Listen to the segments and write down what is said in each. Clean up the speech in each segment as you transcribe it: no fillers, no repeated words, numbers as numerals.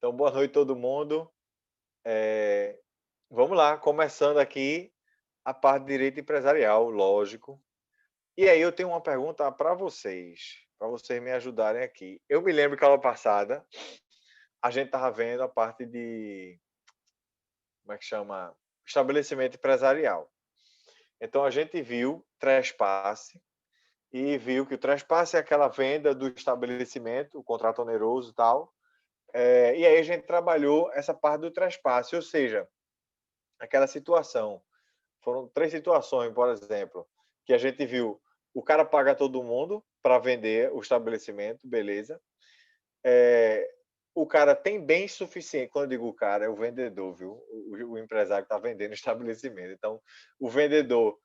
Então, boa noite todo mundo. Vamos lá, começando aqui a parte de direito empresarial, lógico. E aí eu tenho uma pergunta para vocês me ajudarem aqui. Eu me lembro que a aula passada a gente estava vendo a parte de, como é que chama? Estabelecimento empresarial. Então a gente viu trespasse e viu que o trespasse é aquela venda do estabelecimento, o contrato oneroso e tal. E aí a gente trabalhou essa parte do trespasse, ou seja, aquela situação. Foram três situações, por exemplo, que a gente viu. O cara paga todo mundo para vender o estabelecimento, beleza. O cara tem bem suficiente. Quando eu digo o cara, é o vendedor, viu? O empresário que está vendendo o estabelecimento. Então, o vendedor,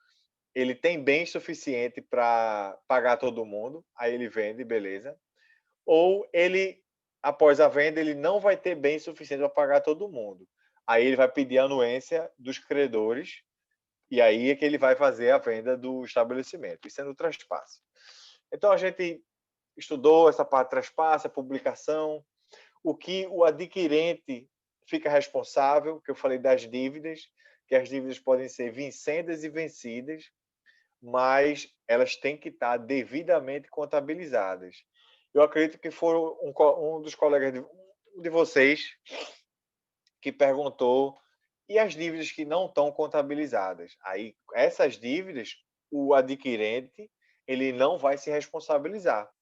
ele tem bem suficiente para pagar todo mundo, aí ele vende, beleza. Ou ele, após a venda, ele não vai ter bem suficiente para pagar todo mundo. Aí ele vai pedir a anuência dos credores e aí é que ele vai fazer a venda do estabelecimento. Isso é no traspasse. Então a gente estudou essa parte de traspasse, a publicação, o que o adquirente fica responsável, que eu falei das dívidas, que as dívidas podem ser vincendas e vencidas, mas elas têm que estar devidamente contabilizadas. Eu acredito que foi um dos colegas de vocês que perguntou e as dívidas que não estão contabilizadas. Aí, essas dívidas, o adquirente, ele não vai se responsabilizar.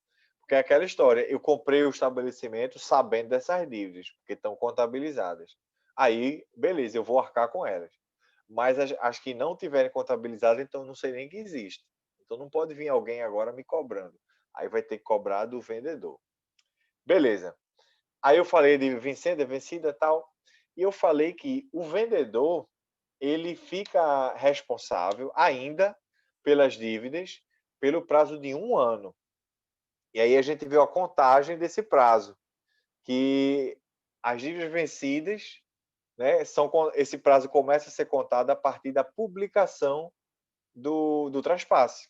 Porque é aquela história, eu comprei o estabelecimento sabendo dessas dívidas, porque estão contabilizadas. Aí, beleza, eu vou arcar com elas. Mas as que não tiverem contabilizadas, então não sei nem que existe. Então não pode vir alguém agora me cobrando. Aí vai ter que cobrar do vendedor. Beleza. Aí eu falei de vencida, vencida tal. E eu falei que o vendedor, ele fica responsável ainda pelas dívidas pelo prazo de 1 ano. E aí a gente viu a contagem desse prazo, que as dívidas vencidas, né, esse prazo começa a ser contado a partir da publicação do traspasse.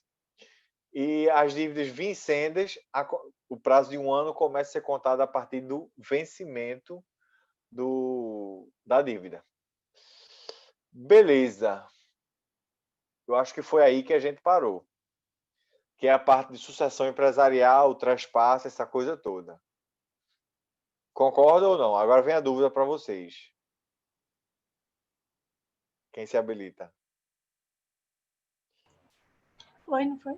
E as dívidas vincendas, o prazo de 1 ano começa a ser contado a partir do vencimento da dívida. Beleza. Eu acho que foi aí que a gente parou. Que é a parte de sucessão empresarial, traspasse, essa coisa toda. Concorda ou não? Agora vem a dúvida para vocês. Quem se habilita? Foi, não foi?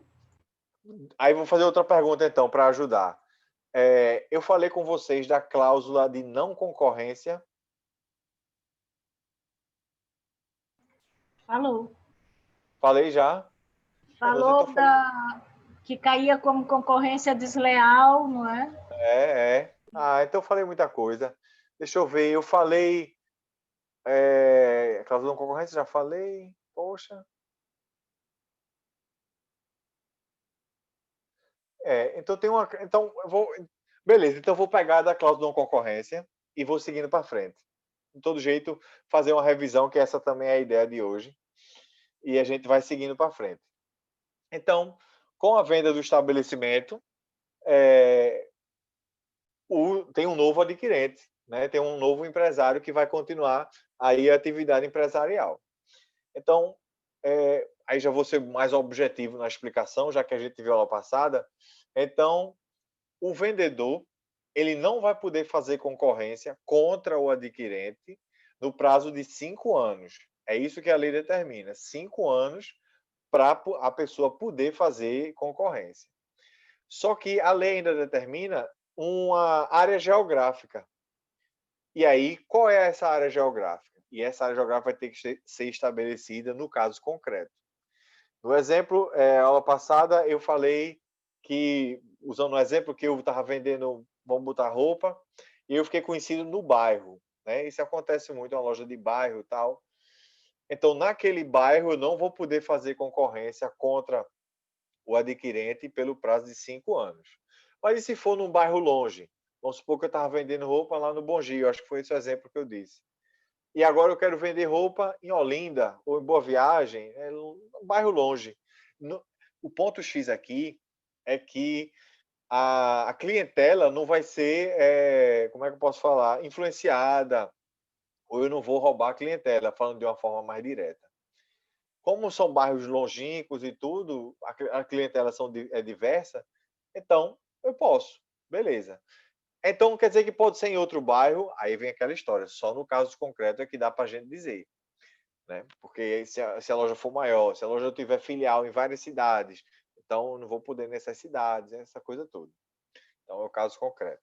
Aí vou fazer outra pergunta então para ajudar. Eu falei com vocês da cláusula de não concorrência. Falou. Falei já? Meu Deus, então Falou falei. que caía como concorrência desleal, não é? Então eu falei muita coisa. Deixa eu ver. Eu falei. Cláusula de não concorrência, já falei. Poxa. Então tem uma. Então eu vou. Beleza, então eu vou pegar da cláusula de não concorrência e vou seguindo para frente. De todo jeito, fazer uma revisão, que essa também é a ideia de hoje. E a gente vai seguindo para frente. Então, com a venda do estabelecimento, tem um novo adquirente, né? Tem um novo empresário que vai continuar aí a atividade empresarial. Então, aí já vou ser mais objetivo na explicação, já que a gente viu a aula passada. Então, o vendedor, ele não vai poder fazer concorrência contra o adquirente no prazo de 5 anos. É isso que a lei determina, 5 anos para a pessoa poder fazer concorrência. Só que a lei ainda determina uma área geográfica. E aí, qual é essa área geográfica? E essa área geográfica vai ter que ser estabelecida no caso concreto. No exemplo, aula passada, eu falei que, usando um exemplo, que eu estava vendendo, vamos botar roupa, e eu fiquei conhecido no bairro. Né? Isso acontece muito, uma loja de bairro e tal. Então, naquele bairro, eu não vou poder fazer concorrência contra o adquirente pelo prazo de 5 anos. Mas e se for num bairro longe? Vamos supor que eu estava vendendo roupa lá no Bom Dia, acho que foi esse o exemplo que eu disse. E agora eu quero vender roupa em Olinda ou em Boa Viagem, um bairro longe. O ponto X aqui é que a clientela não vai ser, como é que eu posso falar, influenciada, ou eu não vou roubar a clientela, falando de uma forma mais direta. Como são bairros longínquos e tudo, a clientela é diversa, então eu posso, beleza. Então quer dizer que pode ser em outro bairro, aí vem aquela história, só no caso concreto é que dá para a gente dizer, né? Porque se a loja for maior, se a loja tiver filial em várias cidades, então eu não vou poder nessas cidades, essa coisa toda. Então é o caso concreto.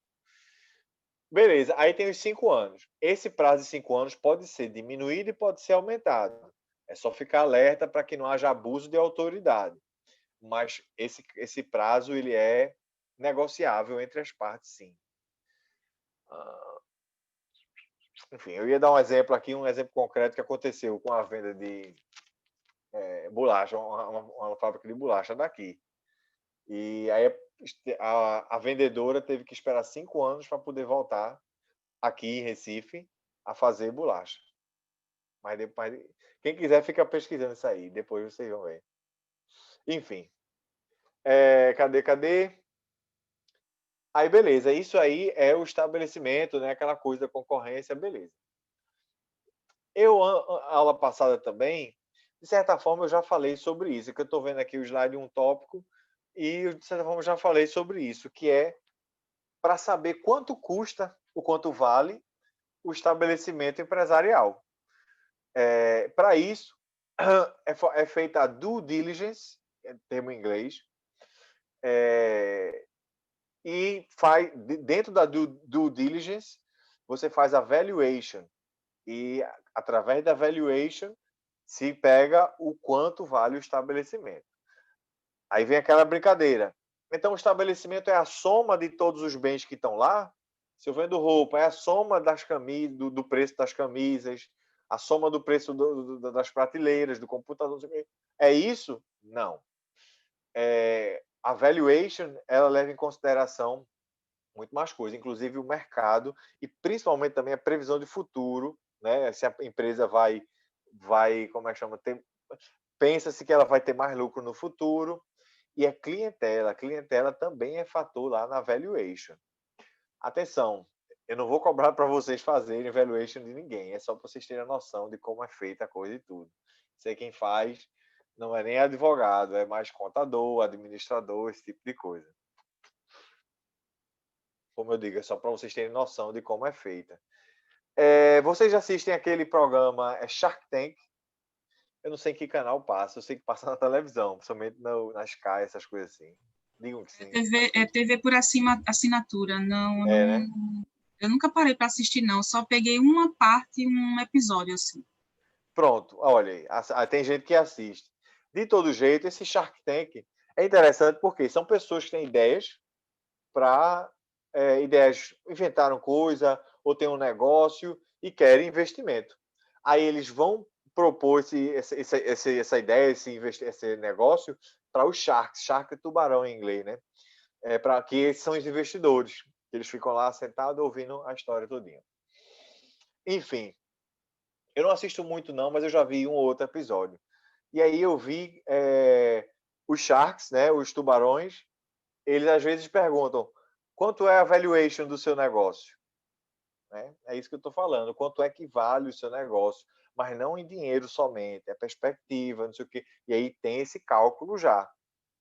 Beleza, aí tem os 5 anos. Esse prazo de 5 anos pode ser diminuído e pode ser aumentado. É só ficar alerta para que não haja abuso de autoridade. Mas esse prazo ele é negociável entre as partes, sim. Enfim, eu ia dar um exemplo aqui, um exemplo concreto que aconteceu com a venda de bolacha, uma fábrica de bolacha daqui. E aí a vendedora teve que esperar 5 anos para poder voltar aqui em Recife a fazer bolacha. Mas depois, quem quiser fica pesquisando isso aí, depois vocês vão ver. Enfim, cadê? Aí beleza, isso aí é o estabelecimento, né? Aquela coisa da concorrência, beleza. A aula passada também, de certa forma, eu já falei sobre isso, que eu estou vendo aqui o slide um tópico, e de certa forma eu já falei sobre isso, que é para saber quanto custa, o quanto vale o estabelecimento empresarial. Para isso, é feita a due diligence, termo em inglês, e dentro da due diligence, você faz a valuation, e através da valuation se pega o quanto vale o estabelecimento. Aí vem aquela brincadeira. Então, o estabelecimento é a soma de todos os bens que estão lá. Se eu vendo roupa, é a soma das camisas, do preço das camisas, a soma do preço das prateleiras, do computador. É isso? Não. A valuation, ela leva em consideração muito mais coisas, inclusive o mercado e principalmente também a previsão de futuro, né? Se a empresa vai, como é que chama? Pensa-se que ela vai ter mais lucro no futuro. E a clientela também é fator lá na valuation. Atenção, eu não vou cobrar para vocês fazerem valuation de ninguém, é só para vocês terem a noção de como é feita a coisa e tudo. Sei quem faz, não é nem advogado, é mais contador, administrador, esse tipo de coisa. Como eu digo, é só para vocês terem noção de como é feita. Vocês assistem aquele programa Shark Tank? Eu não sei em que canal passa, eu sei que passa na televisão, principalmente na Sky, essas coisas assim. Digam que sim. TV por assinatura, não, Né? eu nunca parei para assistir, não, só peguei uma parte, um episódio, assim. Pronto, olha aí, tem gente que assiste. De todo jeito, esse Shark Tank é interessante porque são pessoas que têm ideias inventaram coisa ou têm um negócio e querem investimento. Aí eles vão propor essa ideia, esse negócio para os sharks, shark é tubarão em inglês, né? Para que esses são os investidores. Eles ficam lá sentados ouvindo a história todinha. Enfim, eu não assisto muito não, mas eu já vi um ou outro episódio. E aí eu vi os sharks, né, os tubarões, eles às vezes perguntam quanto é a valuation do seu negócio? Né? É isso que eu estou falando, quanto é que vale o seu negócio, mas não em dinheiro somente, é perspectiva, não sei o quê. E aí tem esse cálculo já.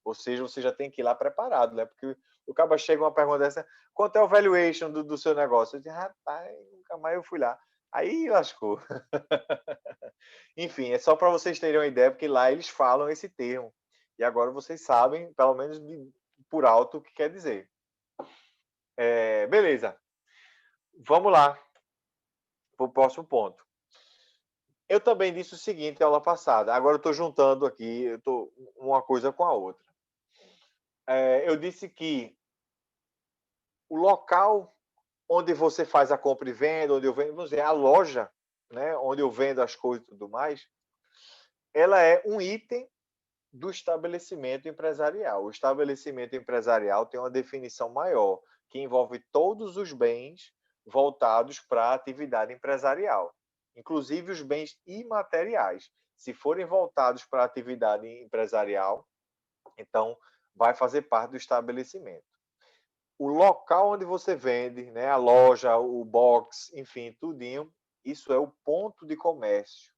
Ou seja, você já tem que ir lá preparado, né? Porque o cara chega uma pergunta dessa, quanto é o valuation do seu negócio? Eu disse, rapaz, nunca mais eu fui lá. Aí lascou. Enfim, é só para vocês terem uma ideia, porque lá eles falam esse termo. E agora vocês sabem, pelo menos por alto, o que quer dizer. Beleza. Vamos lá para o próximo ponto. Eu também disse o seguinte na aula passada. Agora eu estou juntando aqui uma coisa com a outra. Eu disse que o local onde você faz a compra e venda, onde eu vendo, vamos dizer, a loja, né, onde eu vendo as coisas e tudo mais, ela é um item do estabelecimento empresarial. O estabelecimento empresarial tem uma definição maior, que envolve todos os bens voltados para a atividade empresarial, inclusive os bens imateriais. Se forem voltados para a atividade empresarial, então vai fazer parte do estabelecimento. o local onde você vende, né, a loja, o box, enfim, tudinho, isso é o ponto de comércio.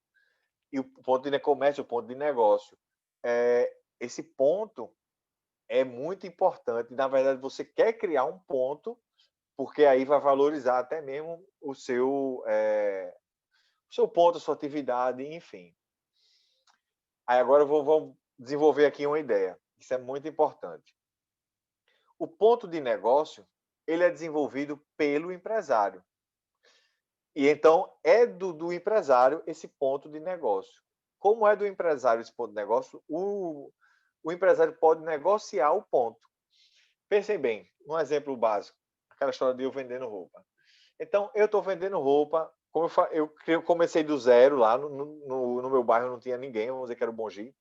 E o ponto de comércio, o ponto de negócio. Esse ponto é muito importante. Na verdade, você quer criar um ponto, porque aí vai valorizar até mesmo o seu ponto, a sua atividade, enfim. Aí agora vou desenvolver aqui uma ideia. Isso é muito importante. O ponto de negócio, ele é desenvolvido pelo empresário. E então é do empresário esse ponto de negócio. Como é do empresário esse ponto de negócio, o empresário pode negociar o ponto. Pensem bem, um exemplo básico, aquela história de eu vendendo roupa. Então, eu estou vendendo roupa, como eu comecei do zero lá, no meu bairro não tinha ninguém, vamos dizer que era o Bongi.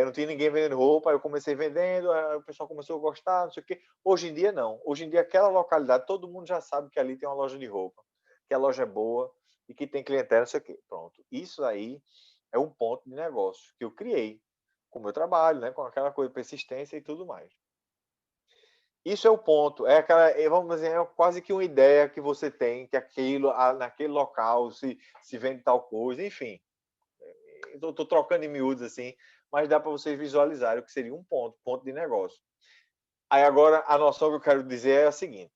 Não tinha ninguém vendendo roupa, eu comecei vendendo, o pessoal começou a gostar, não sei o quê. Hoje em dia, não. Hoje em dia, aquela localidade, todo mundo já sabe que ali tem uma loja de roupa, que a loja é boa e que tem clientela, não sei o quê. Pronto. Isso aí é um ponto de negócio que eu criei com o meu trabalho, né? Com aquela coisa de persistência e tudo mais. Isso é o ponto. É aquela, vamos dizer, é quase que uma ideia que você tem que naquele local se vende tal coisa, enfim. Estou trocando em miúdos assim, mas dá para vocês visualizarem o que seria um ponto de negócio. Aí agora a noção que eu quero dizer é a seguinte: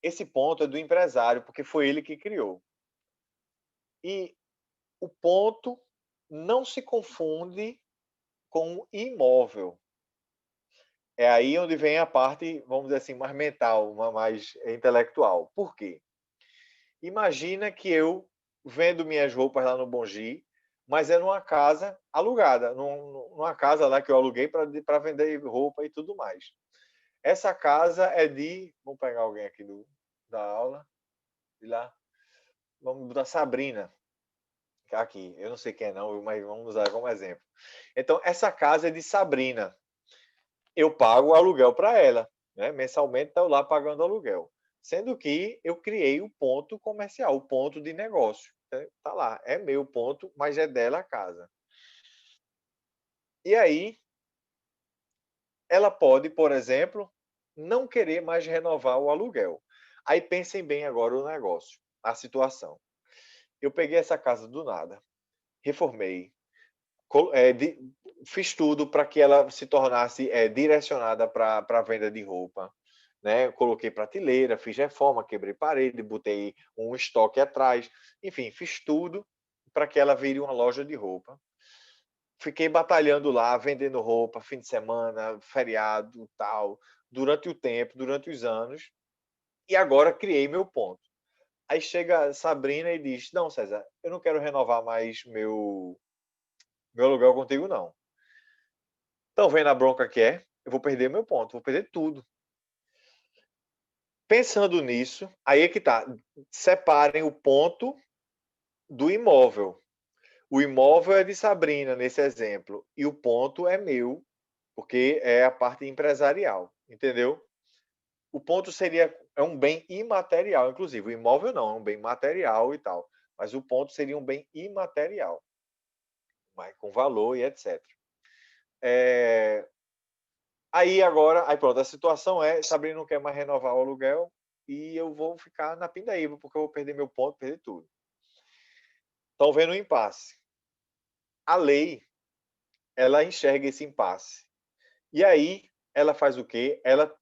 esse ponto é do empresário, porque foi ele que criou. E o ponto não se confunde com imóvel. É aí onde vem a parte, vamos dizer assim, mais mental, mais intelectual. Por quê? Imagina que eu vendo minhas roupas lá no Bongi, mas é numa casa alugada, numa casa lá que eu aluguei para vender roupa e tudo mais. Essa casa é de. Vamos pegar alguém aqui da aula, de lá. Vamos botar Sabrina. Aqui, eu não sei quem é não, mas vamos usar como exemplo. Então, essa casa é de Sabrina. Eu pago o aluguel para ela, né? Mensalmente estou lá pagando aluguel. Sendo que eu criei o ponto comercial, o ponto de negócio. Tá lá, é meu ponto, mas é dela a casa. E aí, ela pode, por exemplo, não querer mais renovar o aluguel. Aí pensem bem agora o negócio, a situação. Eu peguei essa casa do nada, reformei, fiz tudo para que ela se tornasse direcionada para a venda de roupa. Né? Coloquei prateleira, fiz reforma, quebrei parede, botei um estoque atrás, enfim, fiz tudo para que ela vire uma loja de roupa. Fiquei batalhando lá, vendendo roupa, fim de semana, feriado, tal, durante o tempo, durante os anos, e agora criei meu ponto. Aí chega a Sabrina e diz: Não, César, eu não quero renovar mais meu aluguel contigo, não. Então, vendo a bronca que é, eu vou perder meu ponto, vou perder tudo. Pensando nisso, aí é que tá. Separem o ponto do imóvel. O imóvel é de Sabrina, nesse exemplo, e o ponto é meu, porque é a parte empresarial, entendeu? O ponto é um bem imaterial, inclusive. O imóvel não, é um bem material e tal. Mas o ponto seria um bem imaterial, mas com valor e etc. Aí agora, aí pronto, a situação é, Sabrina não quer mais renovar o aluguel e eu vou ficar na pindaíba, porque eu vou perder meu ponto, perder tudo. Estão vendo um impasse. A lei, ela enxerga esse impasse. E aí, ela faz o quê? Ela,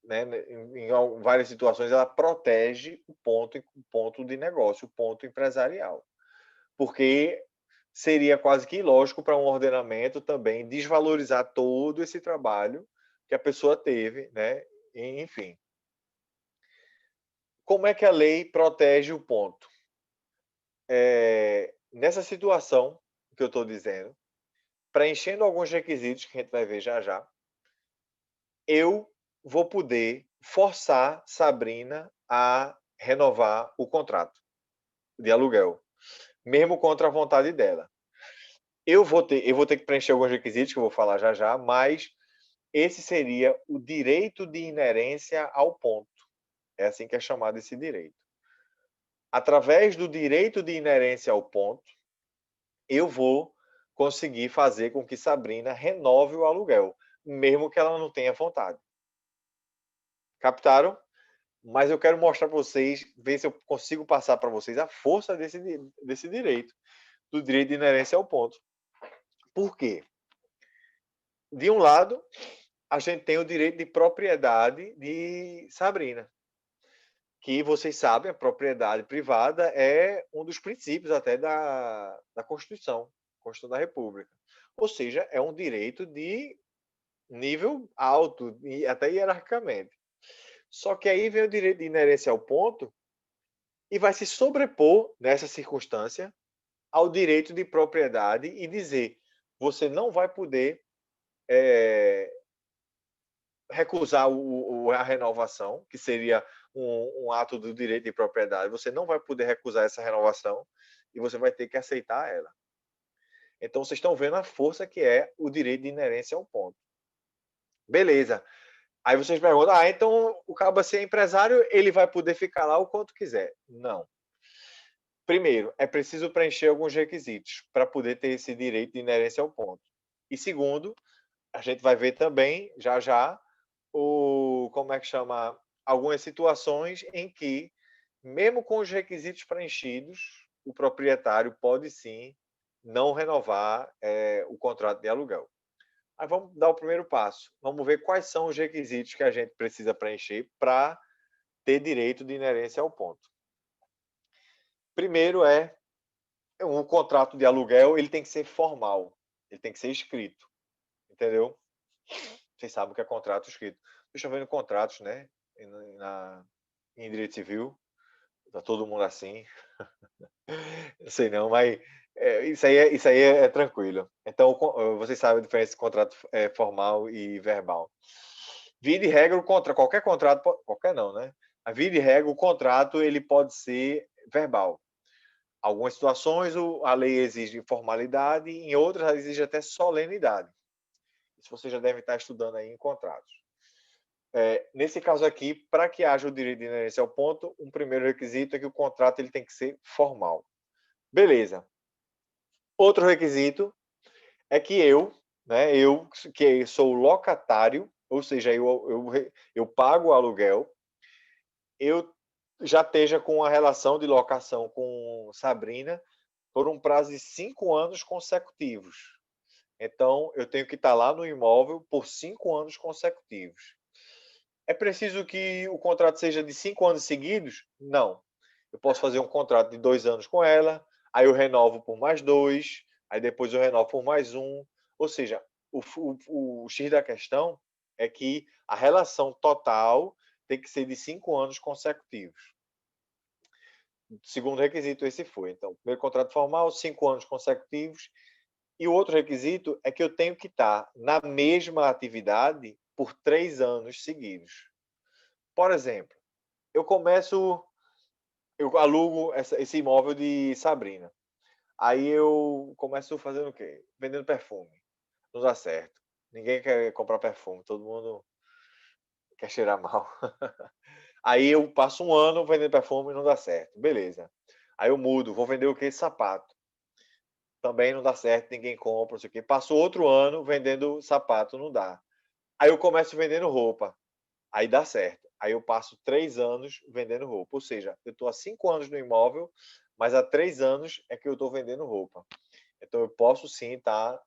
né, em várias situações, ela protege o ponto de negócio, o ponto empresarial. Porque seria quase que ilógico para um ordenamento também desvalorizar todo esse trabalho que a pessoa teve, né? Enfim. Como é que a lei protege o ponto? Nessa situação que eu estou dizendo, preenchendo alguns requisitos que a gente vai ver já já, eu vou poder forçar Sabrina a renovar o contrato de aluguel, mesmo contra a vontade dela. Eu vou ter que preencher alguns requisitos que eu vou falar já já, mas esse seria o direito de inerência ao ponto. É assim que é chamado esse direito. Através do direito de inerência ao ponto, eu vou conseguir fazer com que Sabrina renove o aluguel, mesmo que ela não tenha vontade. Captaram? Mas eu quero mostrar para vocês, ver se eu consigo passar para vocês a força desse direito, do direito de inerência ao ponto. Por quê? De um lado, a gente tem o direito de propriedade de Sabrina, que vocês sabem, a propriedade privada é um dos princípios até da Constituição da República. Ou seja, é um direito de nível alto, e até hierarquicamente. Só que aí vem o direito de inerência ao ponto e vai se sobrepor, nessa circunstância, ao direito de propriedade e dizer: você não vai poder recusar a renovação, que seria um ato do direito de propriedade. Você não vai poder recusar essa renovação e você vai ter que aceitar ela. Então, vocês estão vendo a força que é o direito de inerência ao ponto. Beleza. Aí vocês perguntam, então o cabo se é empresário, ele vai poder ficar lá o quanto quiser. Não. Primeiro, é preciso preencher alguns requisitos para poder ter esse direito de inerência ao ponto. E segundo, a gente vai ver também, já, como é que chama, algumas situações em que, mesmo com os requisitos preenchidos, o proprietário pode sim não renovar o contrato de aluguel. Aí vamos dar o primeiro passo. Vamos ver quais são os requisitos que a gente precisa preencher para ter direito de inerência ao ponto. Primeiro um contrato de aluguel, ele tem que ser formal, ele tem que ser escrito, entendeu? Vocês sabem o que é contrato escrito. Deixa eu ver no contratos, né? Em direito civil, tá todo mundo assim. Não sei não, mas isso aí é tranquilo. Então, vocês sabem a diferença de contrato formal e verbal. Via de regra, qualquer contrato, qualquer não, né? A via de regra, o contrato ele pode ser verbal. Algumas situações a lei exige formalidade, em outras ela exige até solenidade. Isso você já deve estar estudando aí em contratos. Nesse caso aqui, para que haja o direito de inerência ao ponto, um primeiro requisito é que o contrato ele tem que ser formal. Beleza. Outro requisito é que eu que sou locatário, ou seja, eu pago o aluguel, eu já esteja com a relação de locação com Sabrina por um prazo de 5 anos consecutivos. Então, eu tenho que estar lá no imóvel por 5 anos consecutivos. É preciso que o contrato seja de 5 anos seguidos? Não. Eu posso fazer um contrato de 2 anos com ela, aí eu renovo por mais 2, aí depois eu renovo por mais 1. Ou seja, o X da questão é que a relação total tem que ser de 5 anos consecutivos. Segundo requisito, esse foi. Então, primeiro contrato formal, 5 anos consecutivos. E o outro requisito é que eu tenho que estar na mesma atividade por 3 anos seguidos. Por exemplo, eu alugo esse imóvel de Sabrina. Aí eu começo fazendo o quê? Vendendo perfume. Não dá certo. Ninguém quer comprar perfume, todo mundo quer cheirar mal. Aí eu passo um ano vendendo perfume e não dá certo. Beleza. Aí eu mudo, vou vender o quê? Sapato. Também não dá certo, ninguém compra, não sei o quê. Passo outro ano vendendo sapato, não dá. Aí eu começo vendendo roupa. Aí dá certo. Aí eu passo 3 anos vendendo roupa. Ou seja, eu estou há 5 anos no imóvel, mas há 3 anos é que eu estou vendendo roupa. Então eu posso sim estar.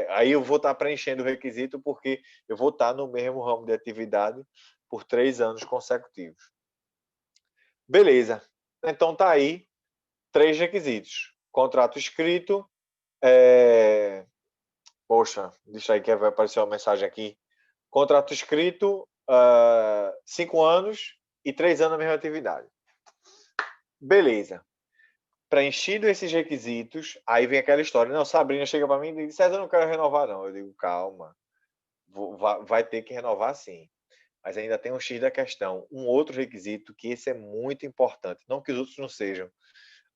Aí eu vou estar preenchendo o requisito porque eu vou estar no mesmo ramo de atividade por 3 anos consecutivos. Beleza. Então tá aí 3 requisitos. Contrato escrito. Poxa, deixa aí que vai aparecer uma mensagem aqui. Contrato escrito, 5 anos e 3 anos na mesma atividade. Beleza. Preenchido esses requisitos, aí vem aquela história. Não, Sabrina chega para mim e diz: César, eu não quero renovar, não. Eu digo: calma, vai ter que renovar sim. Mas ainda tem um X da questão. Um outro requisito, que esse é muito importante. Não que os outros não sejam,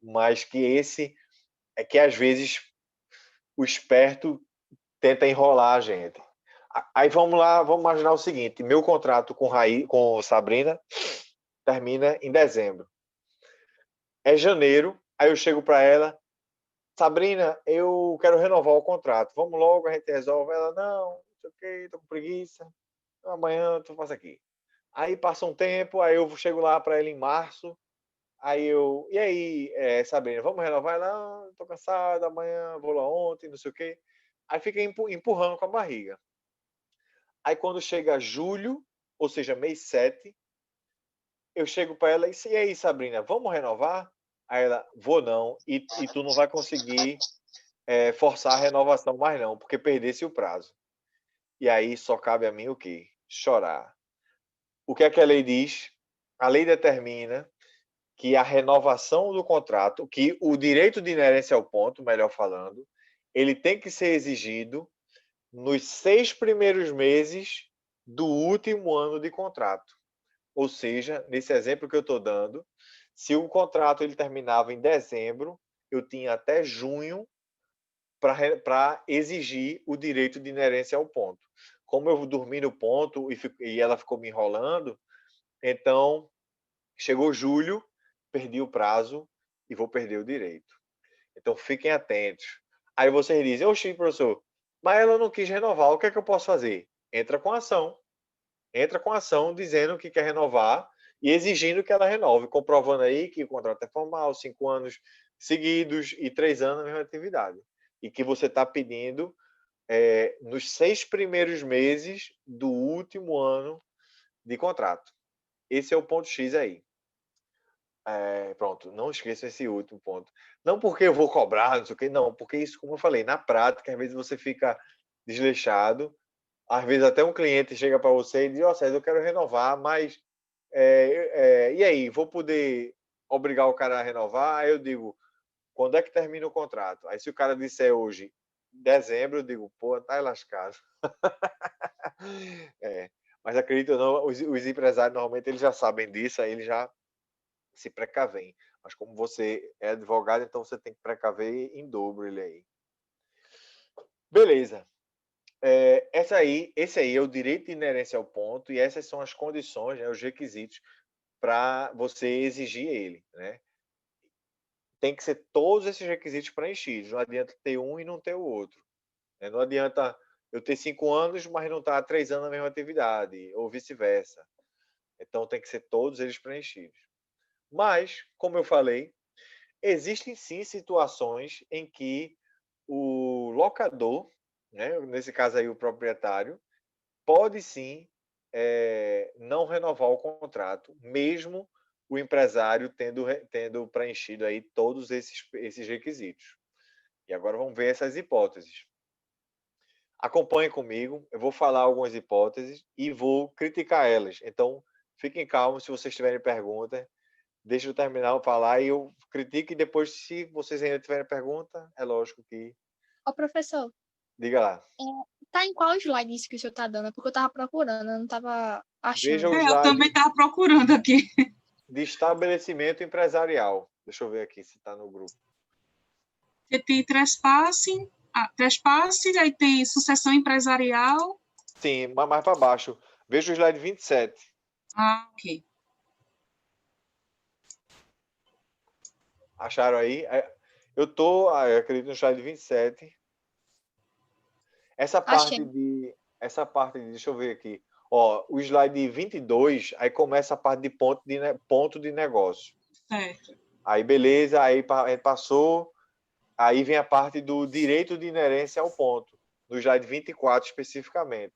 mas que esse é que às vezes o esperto tenta enrolar a gente. Aí vamos lá, vamos imaginar o seguinte: meu contrato com Sabrina termina em dezembro. É janeiro, aí eu chego para ela: Sabrina, eu quero renovar o contrato. Vamos logo, a gente resolve. Ela: não sei o que, tô com preguiça. Amanhã tu faz aqui. Aí passa um tempo, aí eu chego lá para ela em março, aí e aí, Sabrina, vamos renovar? Ela, tô cansada, amanhã vou lá ontem, não sei o quê. Aí fica empurrando com a barriga. Aí quando chega julho, ou seja, mês 7, eu chego para ela e aí, Sabrina, vamos renovar? Aí ela, vou não, e tu não vai conseguir forçar a renovação mais não, porque perdesse o prazo. E aí só cabe a mim o quê? Chorar. O que é que a lei diz? A lei determina que a renovação do contrato, que o direito de inerência ao ponto, melhor falando, ele tem que ser exigido nos 6 primeiros meses do último ano de contrato. Ou seja, nesse exemplo que eu estou dando, se o contrato ele terminava em dezembro, eu tinha até junho para exigir o direito de inerência ao ponto. Como eu dormi no ponto e ela ficou me enrolando, então chegou julho, perdi o prazo e vou perder o direito. Então fiquem atentos. Aí vocês dizem, oxi, professor, mas ela não quis renovar, o que é que eu posso fazer? Entra com ação. Entra com ação dizendo que quer renovar e exigindo que ela renove, comprovando aí que o contrato é formal, 5 anos seguidos e 3 anos na mesma atividade. E que você está pedindo nos 6 primeiros meses do último ano de contrato. Esse é o ponto X aí. Pronto, não esqueça esse último ponto. Não porque eu vou cobrar, não sei o quê, não, porque isso, como eu falei, na prática, às vezes você fica desleixado, às vezes até um cliente chega para você e diz, ó, César, eu quero renovar, mas e aí, vou poder obrigar o cara a renovar? Aí eu digo, quando é que termina o contrato? Aí se o cara disser hoje, dezembro, eu digo, pô, tá lascado. Mas acredito ou não, os empresários normalmente eles já sabem disso, aí eles já se precavem. Mas como você é advogado, então você tem que precaver em dobro ele aí. Beleza. Esse aí é o direito de inerência ao ponto e essas são as condições, né, os requisitos para você exigir ele, né? Tem que ser todos esses requisitos preenchidos. Não adianta ter um e não ter o outro, né? Não adianta eu ter 5 anos, mas não estar há 3 anos na mesma atividade, ou vice-versa. Então tem que ser todos eles preenchidos. Mas, como eu falei, existem sim situações em que o locador, né, nesse caso aí o proprietário, pode sim não renovar o contrato, mesmo o empresário tendo preenchido aí todos esses requisitos. E agora vamos ver essas hipóteses. Acompanhe comigo, eu vou falar algumas hipóteses e vou criticar elas. Então, fiquem calmos se vocês tiverem perguntas. Deixa eu terminar de falar e eu critico e depois, se vocês ainda tiverem pergunta, é lógico que... Ô, professor, Diga lá. tá em qual slide isso que o senhor tá dando? Porque eu tava procurando, eu não tava Veja achando. o Eu também slide estava procurando aqui. de estabelecimento empresarial. Deixa eu ver aqui se está no grupo. Você tem trespasse, aí tem sucessão empresarial. Sim, mais para baixo. Veja o slide 27. Ah, ok. Acharam aí? Eu acredito no slide 27. Achei. Essa parte de, deixa eu ver aqui. Ó, o slide 22, aí começa a parte de ponto de negócio. Certo. Aí beleza, aí passou, aí vem a parte do direito de inerência ao ponto, no slide 24 especificamente.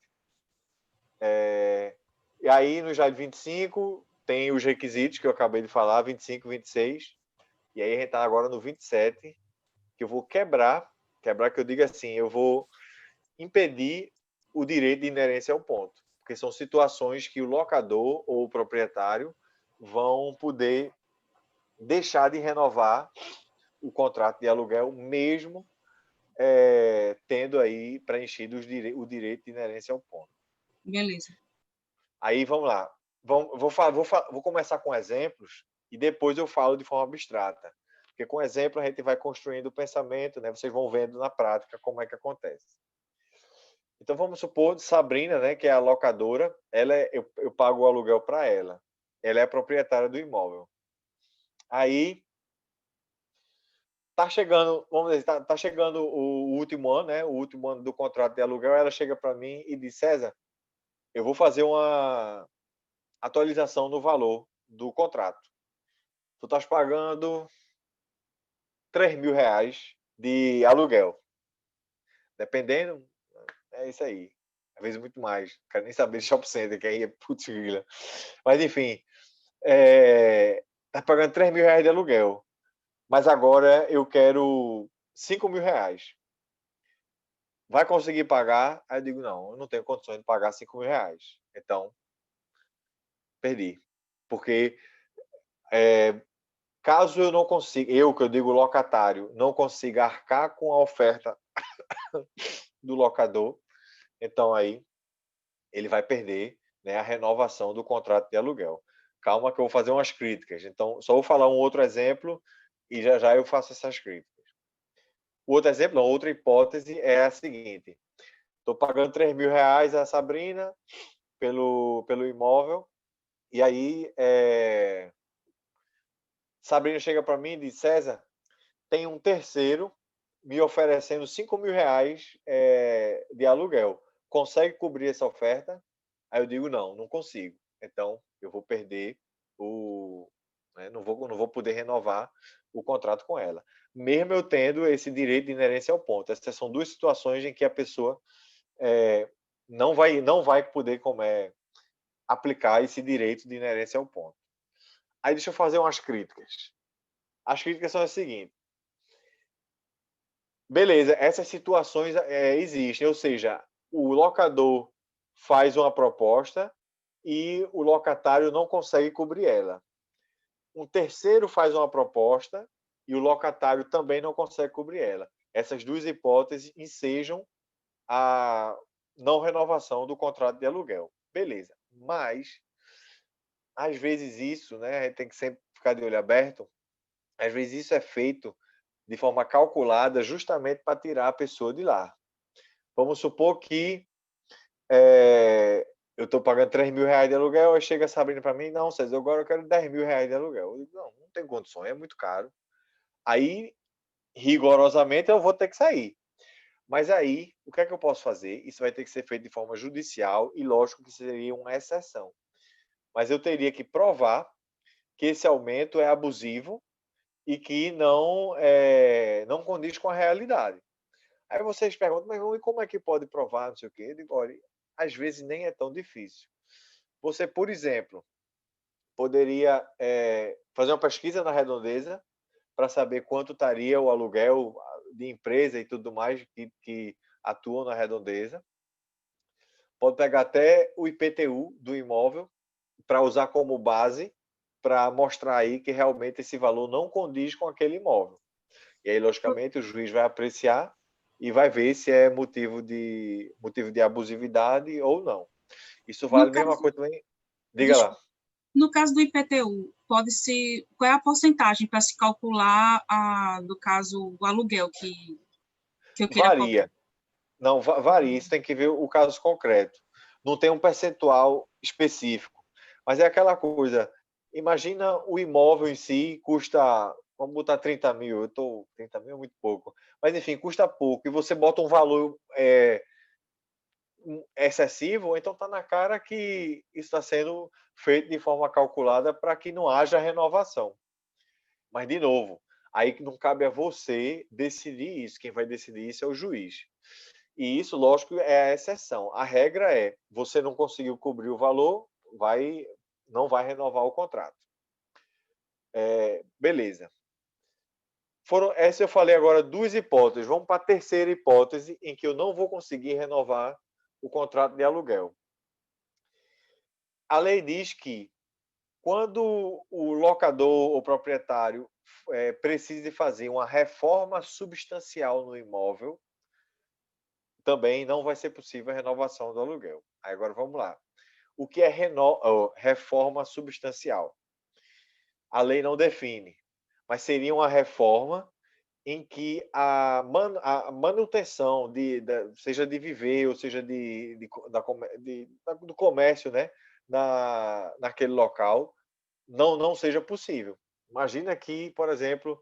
E aí no slide 25 tem os requisitos que eu acabei de falar, 25, 26. E aí a gente está agora no 27, que eu vou quebrar que eu digo assim, eu vou impedir o direito de inerência ao ponto, porque são situações que o locador ou o proprietário vão poder deixar de renovar o contrato de aluguel, mesmo tendo aí preenchido o direito de inerência ao ponto. Beleza. Aí vamos lá. Vou começar com exemplos e depois eu falo de forma abstrata. Porque com exemplo a gente vai construindo o pensamento, né? Vocês vão vendo na prática como é que acontece. Então vamos supor Sabrina, né, que é a locadora, eu pago o aluguel para ela. Ela é a proprietária do imóvel. Aí tá chegando, vamos dizer, tá chegando o último ano, né? O último ano do contrato de aluguel, ela chega para mim e diz: César, eu vou fazer atualização no valor do contrato. Tu estás pagando R$ 3.000 de aluguel. Dependendo, é isso aí. Às vezes muito mais. Não quero nem saber de shopping center, que aí é putz grila. Mas enfim, tá pagando R$ 3.000 de aluguel. Mas agora eu quero R$ 5.000. Vai conseguir pagar? Aí eu digo, não, eu não tenho condições de pagar R$ 5.000. Então, perdi. Porque caso eu não consiga, que eu digo locatário, não consiga arcar com a oferta do locador, então aí ele vai perder, né, a renovação do contrato de aluguel. Calma que eu vou fazer umas críticas. Então, só vou falar um outro exemplo e já já eu faço essas críticas. O outro exemplo, não, outra hipótese é a seguinte. Estou pagando R$ 3.000 a Sabrina pelo imóvel e aí Sabrina chega para mim e diz, César, tem um terceiro me oferecendo R$ 5.000 de aluguel. Consegue cobrir essa oferta? Aí eu digo, não consigo. Então, eu vou perder não vou poder renovar o contrato com ela. Mesmo eu tendo esse direito de inerência ao ponto. Essas são duas situações em que a pessoa não vai poder aplicar esse direito de inerência ao ponto. Aí deixa eu fazer umas críticas. As críticas são as seguintes. Beleza, essas situações existem, ou seja, o locador faz uma proposta e o locatário não consegue cobrir ela. Um terceiro faz uma proposta e o locatário também não consegue cobrir ela. Essas duas hipóteses ensejam a não renovação do contrato de aluguel. Beleza, mas às vezes isso, né, a gente tem que sempre ficar de olho aberto, às vezes isso é feito de forma calculada justamente para tirar a pessoa de lá. Vamos supor que eu estou pagando R$ 3.000 de aluguel, aí chega a Sabrina para mim, não, César, agora eu quero R$ 10.000 de aluguel. Eu digo, não tem condições, é muito caro. Aí, rigorosamente, eu vou ter que sair. Mas aí, o que é que eu posso fazer? Isso vai ter que ser feito de forma judicial e lógico que seria uma exceção. Mas eu teria que provar que esse aumento é abusivo e que não condiz com a realidade. Aí vocês perguntam, mas como é que pode provar, não sei o quê? Eu digo, olha, às vezes nem é tão difícil. Você, por exemplo, poderia fazer uma pesquisa na Redondeza para saber quanto estaria o aluguel de empresa e tudo mais que atuam na Redondeza. Pode pegar até o IPTU do imóvel para usar como base para mostrar aí que realmente esse valor não condiz com aquele imóvel. E aí, logicamente, o juiz vai apreciar e vai ver se é motivo de abusividade ou não. Isso vale a mesma coisa também. Diga lá. No caso do IPTU, pode ser, qual é a porcentagem para se calcular, no caso, o aluguel que eu queira Varia. cobrar? Não, varia. Isso tem que ver o caso concreto. Não tem um percentual específico. Mas é aquela coisa. Imagina o imóvel em si custa, vamos botar 30 mil. 30 mil é muito pouco. Mas, enfim, custa pouco. E você bota um valor excessivo, então está na cara que isso está sendo feito de forma calculada para que não haja renovação. Mas, de novo, aí não cabe a você decidir isso. Quem vai decidir isso é o juiz. E isso, lógico, é a exceção. A regra é, você não conseguiu cobrir o valor, não vai renovar o contrato. Beleza. Essa eu falei agora duas hipóteses. Vamos para a terceira hipótese, em que eu não vou conseguir renovar o contrato de aluguel. A lei diz que quando o locador ou proprietário precise fazer uma reforma substancial no imóvel, também não vai ser possível a renovação do aluguel. Aí agora vamos lá. O que é reforma substancial? A lei não define, mas seria uma reforma em que a manutenção seja de viver, ou seja do comércio, né, naquele local, não seja possível. Imagina que, por exemplo,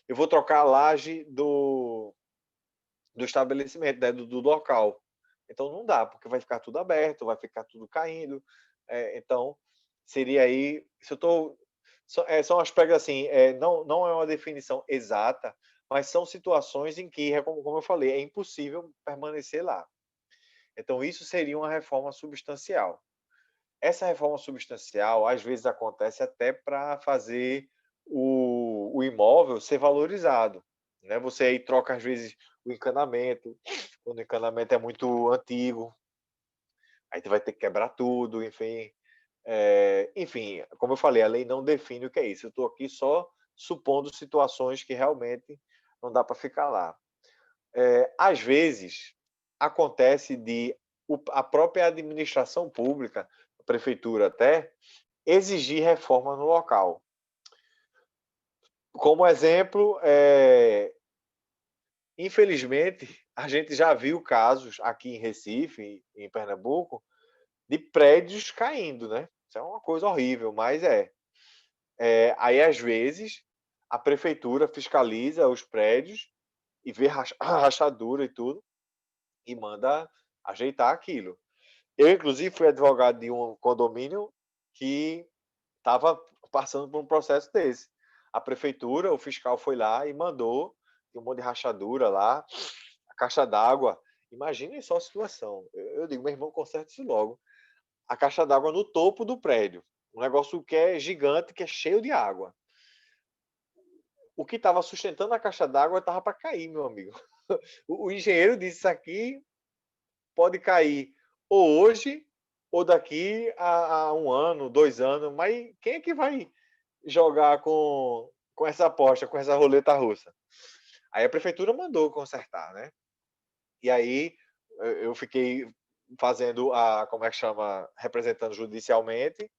eu vou trocar a laje do estabelecimento, né, do local. Então não dá, porque vai ficar tudo aberto, vai ficar tudo caindo. Então, seria aí, se eu estou, são aspectos assim, não é uma definição exata, mas são situações em que, como eu falei, é impossível permanecer lá. Então, isso seria uma reforma substancial. Essa reforma substancial, às vezes, acontece até para fazer o imóvel ser valorizado, né? Você aí troca, às vezes, o encanamento, quando o encanamento é muito antigo, aí você vai ter que quebrar tudo, enfim. Enfim, como eu falei, a lei não define o que é isso. Eu estou aqui só supondo situações que realmente não dá para ficar lá. Às vezes, acontece de a própria administração pública, a prefeitura até, exigir reforma no local. Como exemplo, infelizmente, a gente já viu casos aqui em Recife, em Pernambuco, de prédios caindo, né? Isso é uma coisa horrível, mas aí, às vezes, a prefeitura fiscaliza os prédios e vê rachadura e tudo, e manda ajeitar aquilo. Eu, inclusive, fui advogado de um condomínio que estava passando por um processo desse. A prefeitura, o fiscal foi lá e mandou, tem um monte de rachadura lá, a caixa d'água. Imaginem só a situação. Eu digo, meu irmão, conserta isso logo. A caixa d'água no topo do prédio. Um negócio que é gigante, que é cheio de água. O que estava sustentando a caixa d'água estava para cair, meu amigo. O engenheiro disse: isso aqui pode cair ou hoje ou daqui a 1 ano, 2 anos. Mas quem é que vai jogar com essa aposta, com essa roleta russa? Aí a prefeitura mandou consertar, né? E aí eu fiquei fazendo como é que chama, representando judicialmente,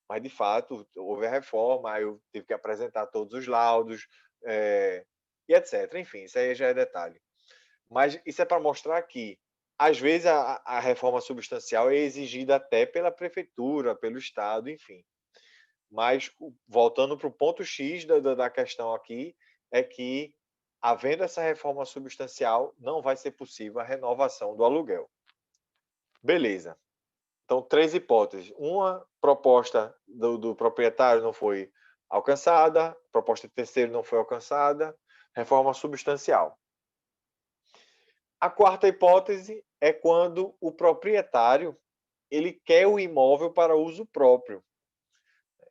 mas de fato houve a reforma, aí eu tive que apresentar todos os laudos, e etc. Enfim, isso aí já é detalhe. Mas isso é para mostrar que, às vezes, a reforma substancial é exigida até pela prefeitura, pelo Estado, enfim. Mas, voltando para o ponto X da questão aqui, é que, havendo essa reforma substancial, não vai ser possível a renovação do aluguel. Beleza. Então, 3 hipóteses. Uma, proposta do proprietário não foi alcançada, proposta de terceiro não foi alcançada, reforma substancial. A quarta hipótese é quando o proprietário ele quer o imóvel para uso próprio.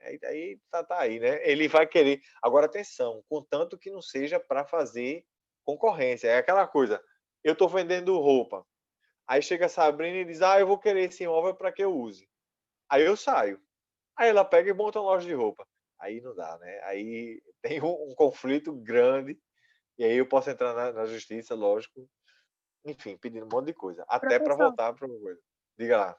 Aí tá aí, né? Ele vai querer. Agora, atenção, contanto que não seja para fazer concorrência. É aquela coisa, eu estou vendendo roupa. Aí chega a Sabrina e diz, eu vou querer esse imóvel para que eu use. Aí eu saio. Aí ela pega e monta uma loja de roupa. Aí não dá, né? Aí tem um conflito grande. E aí eu posso entrar na justiça, lógico. Enfim, pedindo um monte de coisa. Até para Professor, voltar para uma coisa. Diga lá.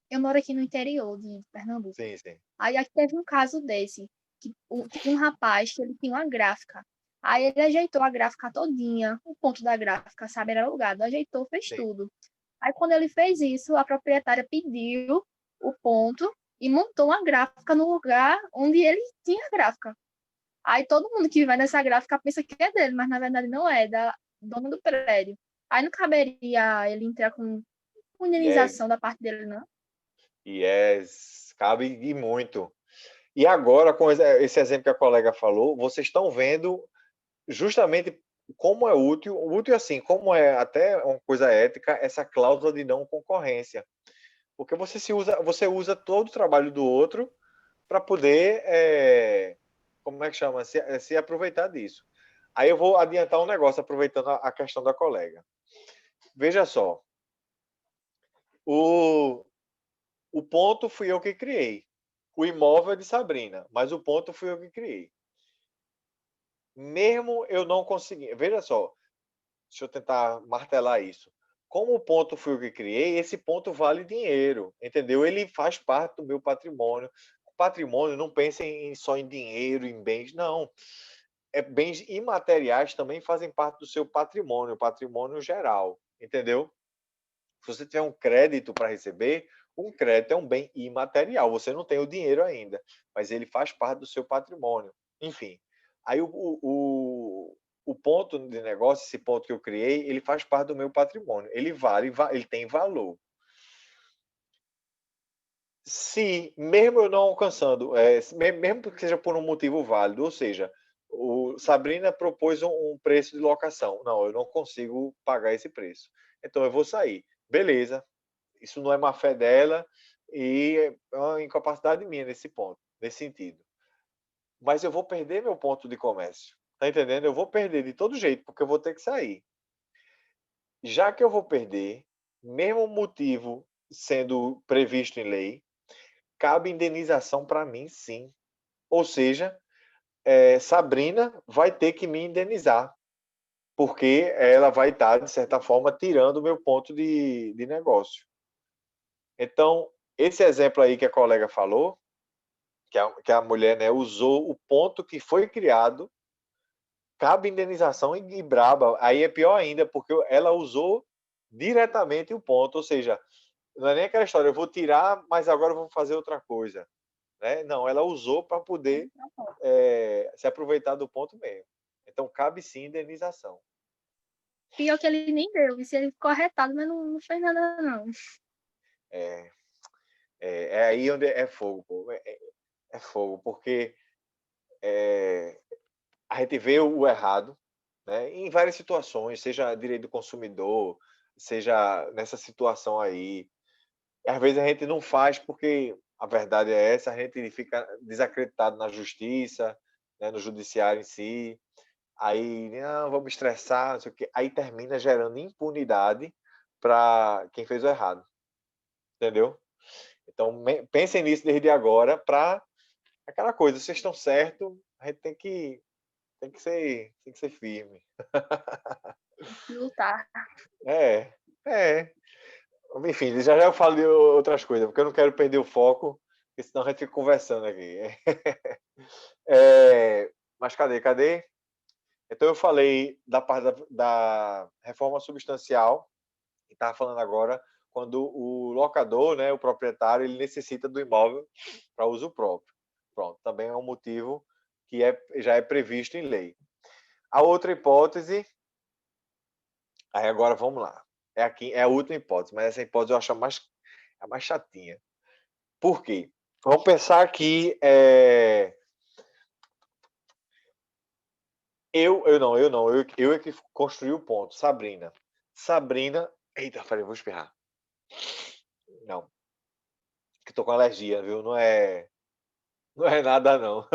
eu moro aqui no interior de Pernambuco. Sim, sim. Aí aqui teve um caso desse, que tinha um rapaz que ele tinha uma gráfica. Aí ele ajeitou a gráfica todinha, o ponto da gráfica, sabe, era alugado, ajeitou, fez Sim. tudo. Aí quando ele fez isso, a proprietária pediu o ponto e montou uma gráfica no lugar onde ele tinha a gráfica. Aí todo mundo que vai nessa gráfica pensa que é dele, mas na verdade não é, da dona do prédio. Aí não caberia ele entrar com Yes, indenização da parte dele, não? yes. Cabe e muito. E agora, com esse exemplo que a colega falou, vocês estão vendo justamente como é útil assim, como é até uma coisa ética, essa cláusula de não concorrência. Porque você usa todo o trabalho do outro para poder, como é que chama, se aproveitar disso. Aí eu vou adiantar um negócio, aproveitando a questão da colega. Veja só, o ponto fui eu que criei. O imóvel é de Sabrina, mas o ponto fui eu que criei. Mesmo eu não conseguindo. Veja só, deixa eu tentar martelar isso. Como o ponto fui eu que criei, esse ponto vale dinheiro, entendeu? Ele faz parte do meu patrimônio. O patrimônio não pensa só em dinheiro, em bens, não. Bens imateriais também fazem parte do seu patrimônio, patrimônio geral, entendeu? Se você tiver um crédito para receber, um crédito é um bem imaterial. Você não tem o dinheiro ainda, mas ele faz parte do seu patrimônio. Enfim, aí o ponto de negócio, esse ponto que eu criei, ele faz parte do meu patrimônio. Ele vale, ele tem valor. se, mesmo eu não alcançando, mesmo que seja por um motivo válido, ou seja, o Sabrina propôs um preço de locação. Não, eu não consigo pagar esse preço. Então eu vou sair. Beleza, isso não é má fé dela e é uma incapacidade minha nesse ponto, nesse sentido. Mas eu vou perder meu ponto de comércio. Tá entendendo? Eu vou perder de todo jeito, porque eu vou ter que sair. Já que eu vou perder, mesmo o motivo sendo previsto em lei, cabe indenização para mim, sim. Ou seja, Sabrina vai ter que me indenizar, porque ela vai estar, de certa forma, tirando o meu ponto de negócio. Então, esse exemplo aí que a colega falou, que a mulher, né, usou o ponto que foi criado, cabe indenização e braba. Aí é pior ainda, porque ela usou diretamente o ponto, ou seja, não é nem aquela história, eu vou tirar, mas agora eu vou fazer outra coisa. Né? Não, ela usou para poder se aproveitar do ponto mesmo. Então, cabe sim indenização. Pior que ele nem deu, e se ele ficou arretado, mas não fez nada, não. É aí onde é fogo, pô. É fogo, porque a gente vê o errado, né? Em várias situações, seja direito do consumidor, seja nessa situação aí. E às vezes a gente não faz porque a verdade é essa, a gente fica desacreditado na justiça, né, no judiciário em si. Aí, não, vamos estressar, não sei o quê. Aí termina gerando impunidade para quem fez o errado. Entendeu? Então, pensem nisso desde agora para aquela coisa, vocês estão certos, a gente tem que ser firme. Lutar. É, é. Enfim, já eu falo de outras coisas, porque eu não quero perder o foco, porque senão a gente fica conversando aqui. Mas cadê? Então eu falei da parte da reforma substancial, e estava falando agora quando o locador, né, o proprietário, ele necessita do imóvel para uso próprio. Pronto, também é um motivo que já é previsto em lei. A outra hipótese, aí agora vamos lá. É a última hipótese, mas essa hipótese eu acho a mais chatinha. Por quê? Vamos pensar que eu é que construí o ponto. Sabrina, eita, peraí, vou espirrar. Não, que tô com alergia, viu? Não é nada não.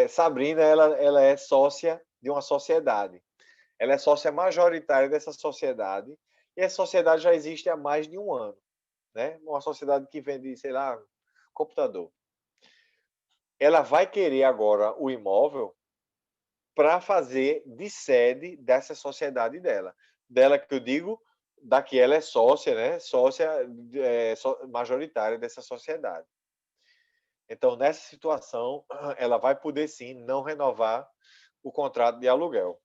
Sabrina, ela é sócia de uma sociedade. Ela é sócia majoritária dessa sociedade e essa sociedade já existe há mais de um ano, né? Uma sociedade que vende, sei lá, computador. Ela vai querer agora o imóvel para fazer de sede dessa sociedade dela. Dela que eu digo, da que ela é sócia, né? Sócia majoritária dessa sociedade. Então, nessa situação, ela vai poder sim não renovar o contrato de aluguel.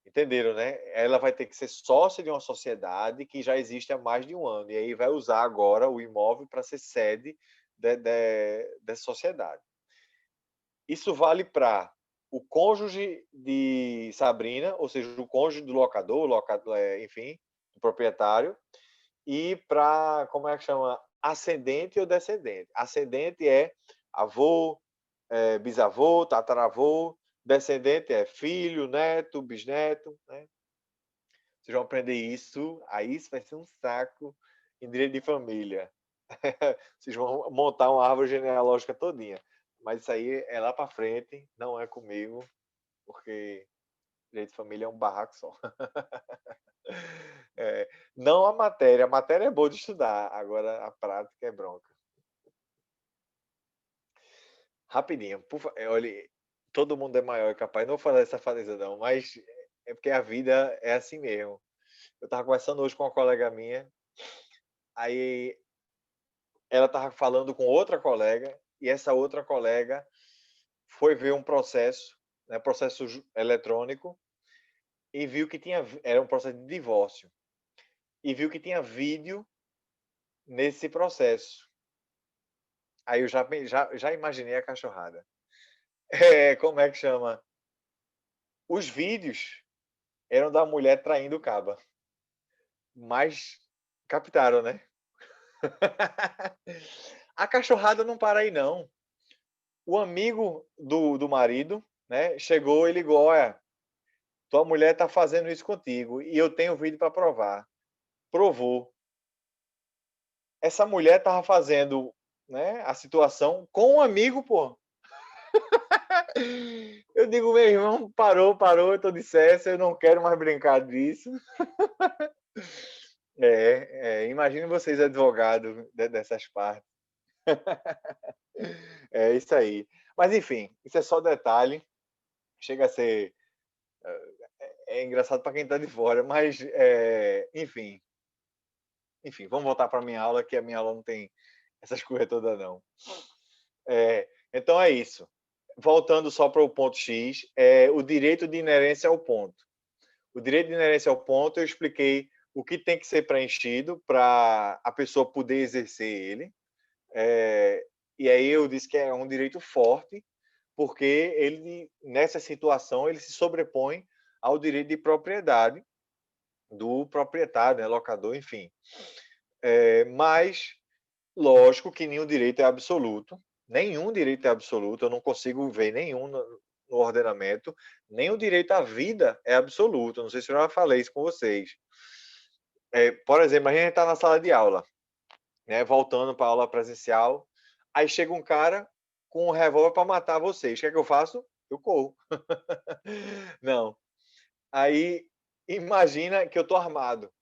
Entenderam, né? Ela vai ter que ser sócia de uma sociedade que já existe há mais de um ano. E aí vai usar agora o imóvel para ser sede dessa sociedade. Isso vale para o cônjuge de Sabrina, ou seja, o cônjuge do locador, enfim, do proprietário, e para, como é que chama? Ascendente ou descendente. Ascendente é avô, bisavô, tataravô. Descendente é filho, neto, bisneto. Né? Vocês vão aprender isso, aí isso vai ser um saco em direito de família. Vocês vão montar uma árvore genealógica todinha. Mas isso aí é lá para frente, não é comigo, porque direito de família é um barraco só. Não a matéria é boa de estudar, agora a prática é bronca. Rapidinho, olha, todo mundo é maior e capaz, não vou falar dessa safadeza não, mas é porque a vida é assim mesmo. Eu estava conversando hoje com uma colega minha, aí ela estava falando com outra colega, e essa outra colega foi ver um processo, né, processo eletrônico, e viu que era um processo de divórcio, e viu que tinha vídeo nesse processo. Aí eu já imaginei a cachorrada. Como é que chama? Os vídeos eram da mulher traindo o caba. Mas Captaram, né? A cachorrada não para aí, não. O amigo do marido, né, chegou e ligou: olha, tua mulher tá fazendo isso contigo e eu tenho vídeo para provar. Provou. Essa mulher tava fazendo, né, a situação com um amigo, pô. Eu digo, meu irmão, parou, eu tô de cessa, eu não quero mais brincar disso. Imagine vocês, advogados dessas partes. É isso aí. Mas, enfim, isso é só detalhe. Chega a ser... É engraçado para quem está de fora, mas, enfim. Enfim, vamos voltar para a minha aula, que a minha aula não tem essas coisas todas, não. Então, é isso. Voltando só para o ponto X, o direito de inerência ao ponto. O direito de inerência ao ponto, eu expliquei o que tem que ser preenchido para a pessoa poder exercer ele. E aí eu disse que é um direito forte, porque ele, nessa situação, ele se sobrepõe ao direito de propriedade do proprietário, né, locador, enfim. Mas, lógico que nenhum direito é absoluto, nenhum direito é absoluto, eu não consigo ver nenhum no ordenamento, nem o direito à vida é absoluto, não sei se eu já falei isso com vocês. Por exemplo, a gente está na sala de aula, né, voltando para a aula presencial, aí chega um cara com um revólver para matar vocês. O que é que eu faço? Eu corro. Não. Aí, imagina que eu tô armado.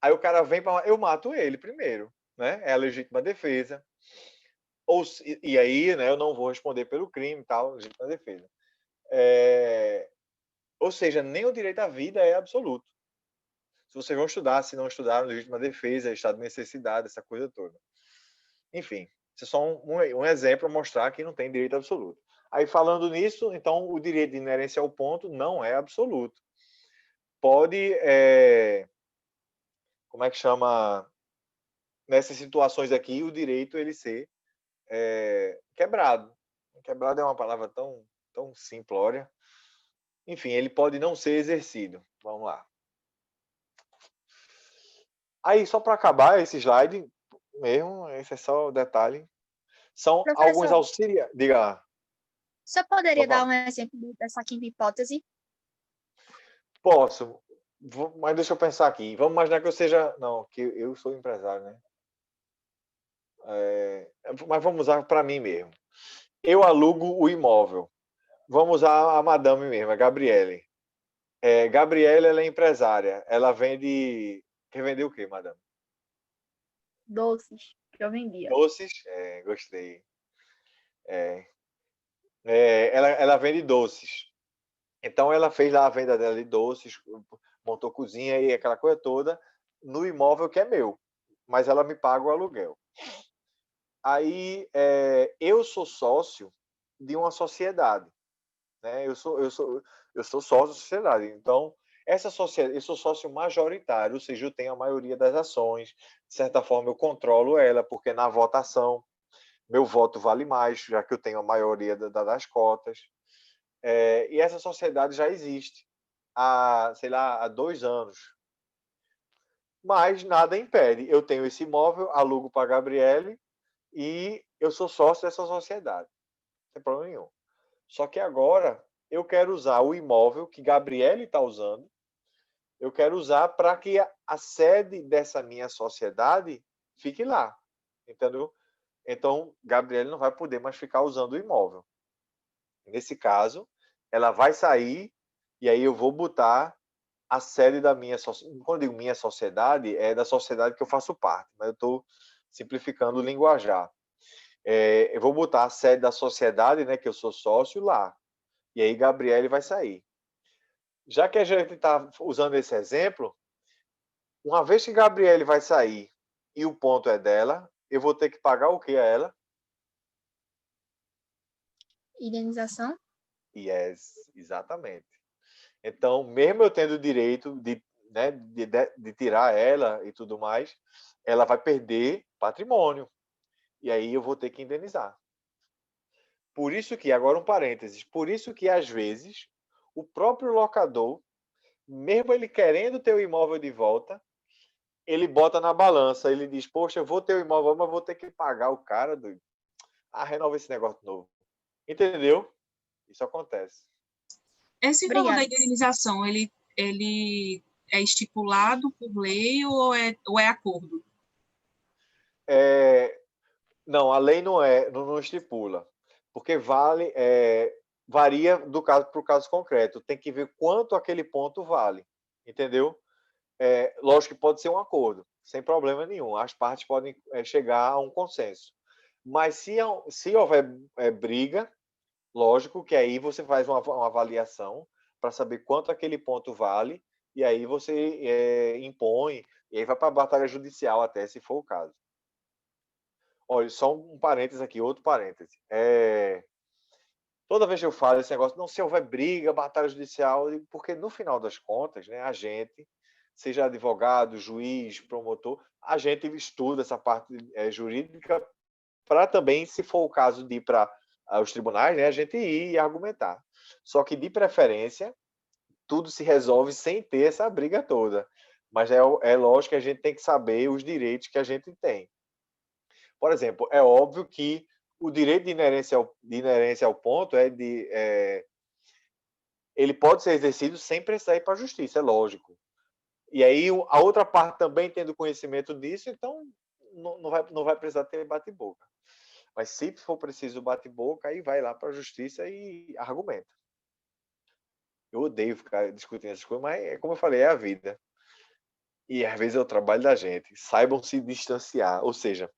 Aí o cara vem para... Eu mato ele primeiro, né? É a legítima defesa. E aí, né, eu não vou responder pelo crime e tal, legítima defesa. Ou seja, nem o direito à vida é absoluto. Se vocês vão estudar, se não estudaram, legítima defesa, estado de necessidade, essa coisa toda. Enfim, isso é só um exemplo para mostrar que não tem direito absoluto. Aí, falando nisso, então, o direito de inerência ao ponto não é absoluto. Pode, como é que chama, nessas situações aqui, o direito ele ser quebrado. Quebrado é uma palavra tão simplória. Enfim, ele pode não ser exercido. Vamos lá. Aí, só para acabar esse slide, mesmo, esse é só o detalhe. São alguns Professor, auxiliares. Diga lá. você poderia dar um exemplo dessa quinta hipótese? Posso, mas deixa eu pensar aqui. Vamos imaginar que eu seja... Não, que eu sou empresário, né? Mas vamos usar para mim mesmo. Eu alugo o imóvel. Vamos usar a madame mesmo, a Gabriele. Gabriele, ela é empresária. Ela vende... Quer vender o quê, madame? Doces que eu vendia. Doces? Gostei. Ela vende doces. Então, ela fez lá a venda dela de doces, montou cozinha e aquela coisa toda no imóvel que é meu. Mas ela me paga o aluguel. Aí, eu sou sócio de uma sociedade, né? Eu sou sócio da sociedade. Então, essa sociedade, eu sou sócio majoritário, ou seja, eu tenho a maioria das ações. De certa forma, eu controlo ela, porque na votação meu voto vale mais, já que eu tenho a maioria das cotas. E essa sociedade já existe há, sei lá, há 2 anos. Mas nada impede. Eu tenho esse imóvel, alugo para a Gabriele e eu sou sócio dessa sociedade. Não tem problema nenhum. Só que agora eu quero usar o imóvel que Gabriele está usando, eu quero usar para que a sede dessa minha sociedade fique lá. Entendeu? Então, Gabriele não vai poder mais ficar usando o imóvel. Nesse caso, ela vai sair e aí eu vou botar a sede da minha sociedade. Quando eu digo minha sociedade, é da sociedade que eu faço parte, mas eu estou simplificando o linguajar. Eu vou botar a sede da sociedade, né, que eu sou sócio, lá. E aí Gabriele vai sair. Já que a gente está usando esse exemplo, uma vez que Gabriele vai sair e o ponto é dela, eu vou ter que pagar o que a ela? Indenização? Yes, exatamente. Então, mesmo eu tendo o direito de tirar ela e tudo mais, ela vai perder patrimônio. E aí eu vou ter que indenizar. Por isso que, agora um parênteses, por isso que às vezes o próprio locador, mesmo ele querendo ter o imóvel de volta, ele bota na balança, ele diz, poxa, eu vou ter o imóvel, mas vou ter que pagar o cara, doido. Renova esse negócio novo. Entendeu? Isso acontece. Esse valor da Obrigada. indenização, ele é estipulado por lei ou é acordo? Não, a lei não estipula, porque varia do caso para o caso concreto. Tem que ver quanto aquele ponto vale, entendeu? Lógico que pode ser um acordo, sem problema nenhum. As partes podem chegar a um consenso. Mas se houver briga, lógico que aí você faz uma avaliação para saber quanto aquele ponto vale, e aí você impõe, e aí vai para a batalha judicial até, se for o caso. Olha, só um parênteses aqui, outro parêntese. Toda vez que eu falo esse negócio, não, se houver briga, batalha judicial, porque no final das contas, né, a gente, seja advogado, juiz, promotor, a gente estuda essa parte jurídica para também, se for o caso de ir para os tribunais, né, a gente ir e argumentar. Só que, de preferência, tudo se resolve sem ter essa briga toda. Mas é lógico que a gente tem que saber os direitos que a gente tem. Por exemplo, é óbvio que o direito de inerência ao ponto ele pode ser exercido sem precisar ir para a justiça, é lógico. E aí a outra parte também tendo conhecimento disso, então não vai precisar ter bate-boca. Mas se for preciso bate-boca, aí vai lá para a justiça e argumenta. Eu odeio ficar discutindo essas coisas, mas como eu falei, é a vida. E às vezes é o trabalho da gente. Saibam se distanciar, ou seja,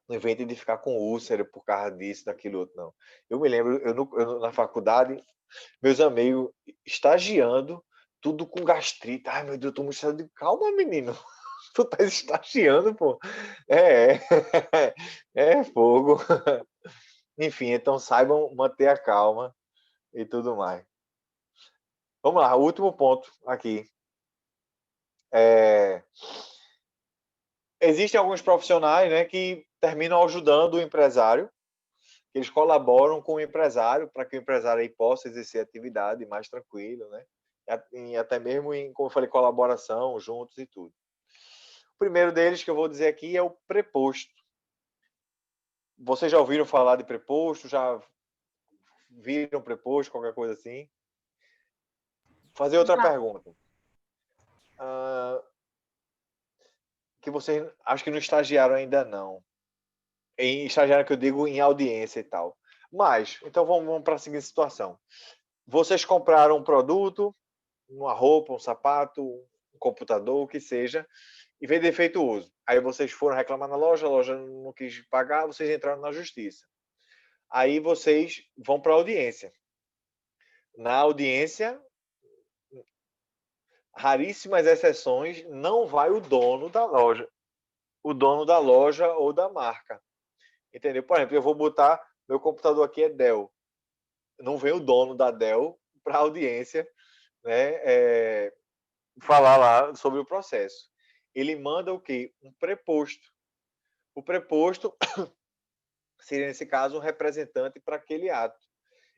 não inventem de ficar com úlcera por causa disso, daquilo outro, não. Eu me lembro, na faculdade, meus amigos estagiando, tudo com gastrite. Ai, meu Deus, eu tô muito estranho. Calma, menino. Tu tá estagiando, pô. É, é fogo. Enfim, então saibam manter a calma e tudo mais. Vamos lá, o último ponto aqui. Existem alguns profissionais, né, que terminam ajudando o empresário, que eles colaboram com o empresário para que o empresário aí possa exercer atividade mais tranquilo, né? E até mesmo em, como eu falei, colaboração, juntos e tudo. O primeiro deles que eu vou dizer aqui é o preposto. Vocês já ouviram falar de preposto? Já viram preposto, qualquer coisa assim? Fazer outra pergunta. Que vocês acho que não estagiaram ainda não. Em estagiário que eu digo em audiência e tal. Mas, então vamos para a seguinte situação. Vocês compraram um produto, uma roupa, um sapato, um computador, o que seja, e veio defeituoso. Aí vocês foram reclamar na loja, a loja não quis pagar, vocês entraram na justiça. Aí vocês vão para a audiência. Na audiência, raríssimas exceções, não vai o dono da loja. O dono da loja ou da marca. Entendeu? Por exemplo, eu vou botar, meu computador aqui é Dell. Não vem o dono da Dell para a audiência, né, falar lá sobre o processo. Ele manda o quê? Um preposto. O preposto seria, nesse caso, um representante para aquele ato.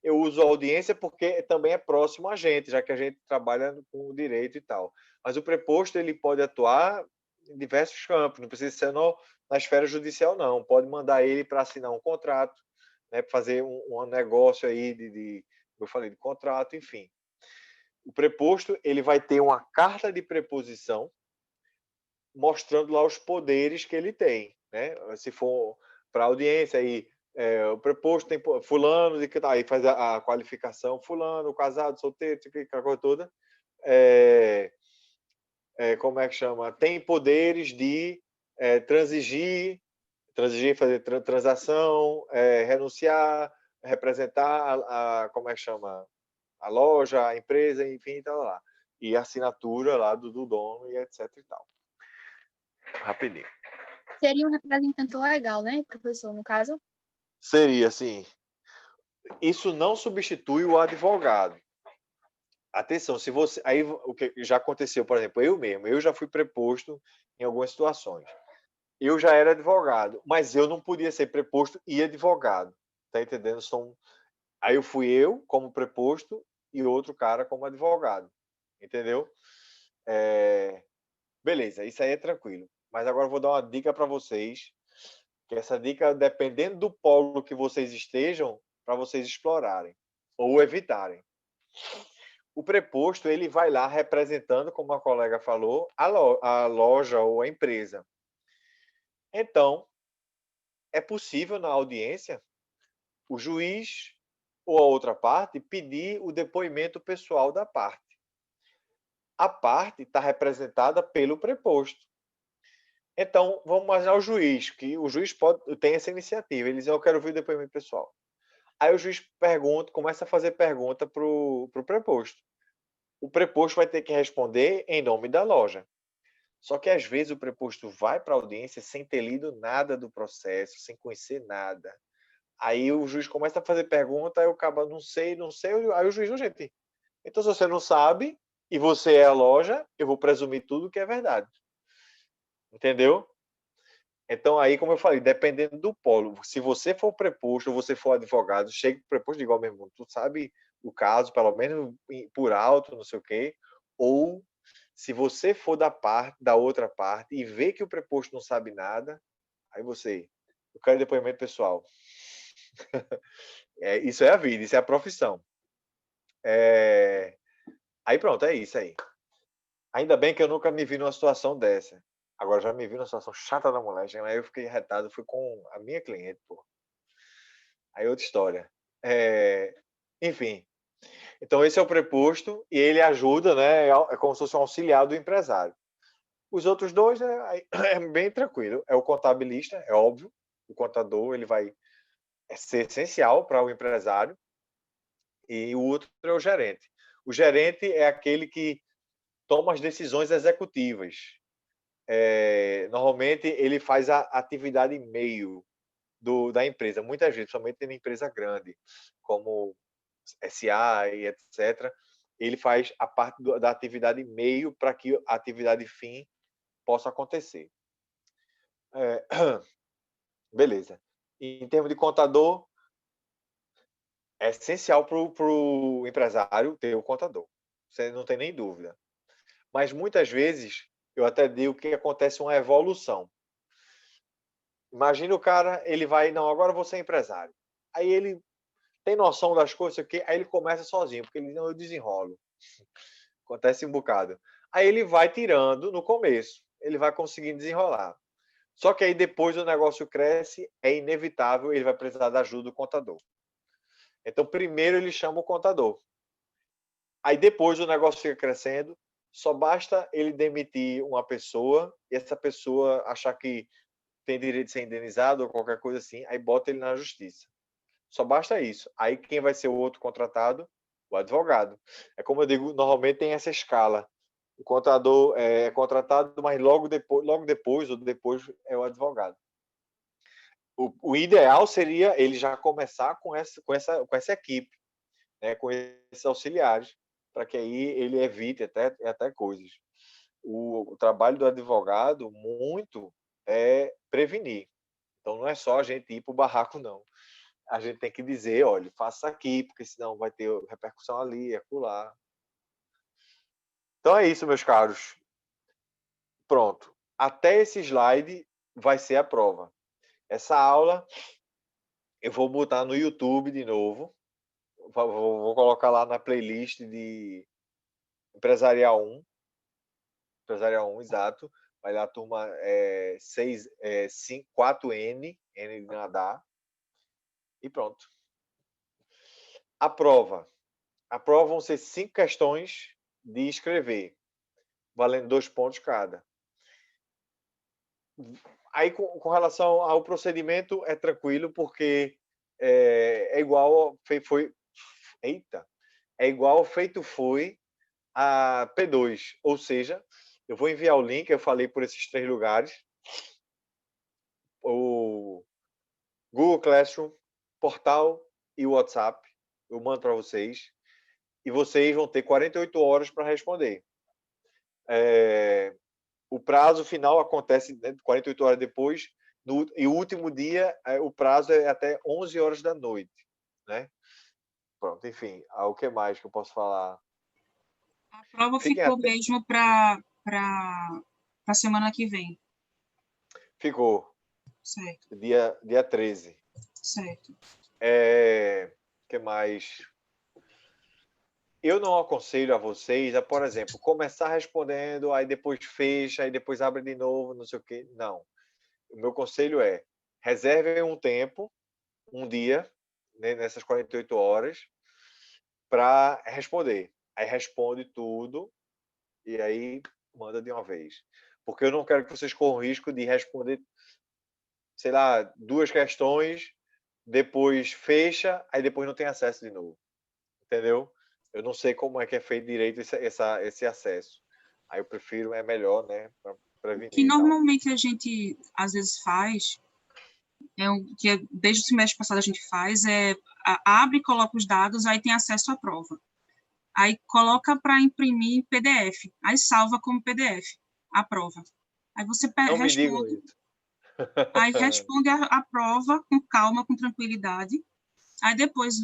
Eu uso a audiência porque também é próximo a gente, já que a gente trabalha com o direito e tal. Mas o preposto ele pode atuar em diversos campos, não precisa ser na esfera judicial, não. Pode mandar ele para assinar um contrato, né, para fazer um negócio aí eu falei, de contrato, enfim. O preposto ele vai ter uma carta de preposição mostrando lá os poderes que ele tem, né? Se for para audiência aí o preposto tem fulano e que tá aí faz a qualificação fulano, casado, solteiro, aquela coisa toda. Como é que chama? Tem poderes de transigir, fazer transação, renunciar, representar como é que chama? A loja, a empresa, enfim, tá lá. E a assinatura lá do dono e etc e tal. Rapidinho. Seria um representante legal, né, professor, no caso? Seria, assim, isso não substitui o advogado. Atenção, se você. Aí o que já aconteceu, por exemplo, eu já fui preposto em algumas situações. Eu já era advogado, mas eu não podia ser preposto e advogado. Tá entendendo? Aí eu fui eu como preposto e outro cara como advogado. Entendeu? Beleza, isso aí é tranquilo. Mas agora eu vou dar uma dica para vocês, que essa dica, dependendo do polo que vocês estejam, para vocês explorarem ou evitarem. O preposto, ele vai lá representando, como a colega falou, a loja ou a empresa. Então, é possível na audiência o juiz ou a outra parte pedir o depoimento pessoal da parte. A parte está representada pelo preposto. Então, vamos imaginar o juiz, que o juiz tem essa iniciativa. Ele diz, eu quero ouvir o depoimento pessoal. Aí o juiz começa a fazer pergunta para o preposto. O preposto vai ter que responder em nome da loja. Só que, às vezes, o preposto vai para a audiência sem ter lido nada do processo, sem conhecer nada. Aí o juiz começa a fazer pergunta, aí o cabo, não sei. Aí o juiz, não, gente, então se você não sabe e você é a loja, eu vou presumir tudo que é verdade. Entendeu? Então, aí, como eu falei, dependendo do polo, se você for preposto ou você for advogado, chega pro preposto de igual mesmo, tu sabe o caso, pelo menos por alto, não sei o quê, ou se você for da outra parte e vê que o preposto não sabe nada, aí eu quero depoimento pessoal. Isso é a vida, isso é a profissão. Aí pronto, é isso aí. Ainda bem que eu nunca me vi numa situação dessa. Agora já me vi numa situação chata da mulher, aí eu fiquei retado, fui com a minha cliente, pô. Aí outra história. Enfim, então esse é o preposto e ele ajuda, né? É como se fosse um auxiliar do empresário. Os outros dois é bem tranquilo. É o contabilista, é óbvio. O contador ele vai ser essencial para o empresário e o outro é o gerente. O gerente é aquele que toma as decisões executivas. Normalmente ele faz a atividade meio da empresa, muitas vezes, principalmente em empresa grande, como SA e etc. Ele faz a parte da atividade meio para que a atividade fim possa acontecer. Beleza. Em termos de contador, é essencial para o empresário ter o contador. Você não tem nem dúvida. Mas muitas vezes, eu até digo que acontece uma evolução. Imagina o cara, ele vai, não, agora eu vou ser empresário. Aí ele tem noção das coisas, aí ele começa sozinho, porque ele não, eu desenrolo. Acontece um bocado. Aí ele vai tirando no começo, ele vai conseguindo desenrolar. Só que aí depois o negócio cresce, é inevitável, ele vai precisar da ajuda do contador. Então, primeiro ele chama o contador. Aí depois o negócio fica crescendo, só basta ele demitir uma pessoa e essa pessoa achar que tem direito de ser indenizado ou qualquer coisa assim, aí bota ele na justiça. Só basta isso. Aí quem vai ser o outro contratado? O advogado. É como eu digo, normalmente tem essa escala. O contador é contratado, mas logo depois é o advogado. O ideal seria ele já começar com essa equipe, né, com esses auxiliares, para que aí ele evite até coisas. O trabalho do advogado, muito, é prevenir. Então, não é só a gente ir para o barraco, não. A gente tem que dizer, olha, faça aqui, porque senão vai ter repercussão ali, acolá. Então é isso, meus caros. Pronto. Até esse slide vai ser a prova. Essa aula eu vou botar no YouTube de novo. Vou colocar lá na playlist de Empresarial 1. Empresarial 1, exato. Vai lá a turma 4N, N de nadar. E pronto. A prova. A prova vão ser 5 questões de escrever, valendo 2 pontos cada. Aí, com relação ao procedimento, é tranquilo, porque é igual é igual feito foi a P2, ou seja, eu vou enviar o link, eu falei por esses 3 lugares, o Google Classroom, Portal e o WhatsApp, eu mando para vocês, e vocês vão ter 48 horas para responder. O prazo final acontece 48 horas depois, e o último dia, o prazo é até 11 horas da noite, né? Pronto, enfim, o que mais que eu posso falar? A prova ficou mesmo para para a semana que vem. Ficou. Certo, Dia 13. certo. Que mais? Eu não aconselho a vocês a, por exemplo, começar respondendo, aí depois fecha, aí depois abre de novo, não sei o quê. Não. O meu conselho é: reservem um tempo, um dia, né, nessas 48 horas, para responder. Aí responde tudo e aí manda de uma vez. Porque eu não quero que vocês corram o risco de responder, sei lá, 2 questões, depois fecha, aí depois não tem acesso de novo. Entendeu? Eu não sei como é que é feito direito esse acesso. Aí eu prefiro, é melhor, né, para O prevenir que e tal. normalmente a gente, às vezes, faz, desde o semestre passado a gente faz, abre e coloca os dados, aí tem acesso à prova. Aí coloca para imprimir em PDF, aí salva como PDF a prova. Aí você Não me digam responde, isso. aí responde a prova com calma, com tranquilidade. Aí depois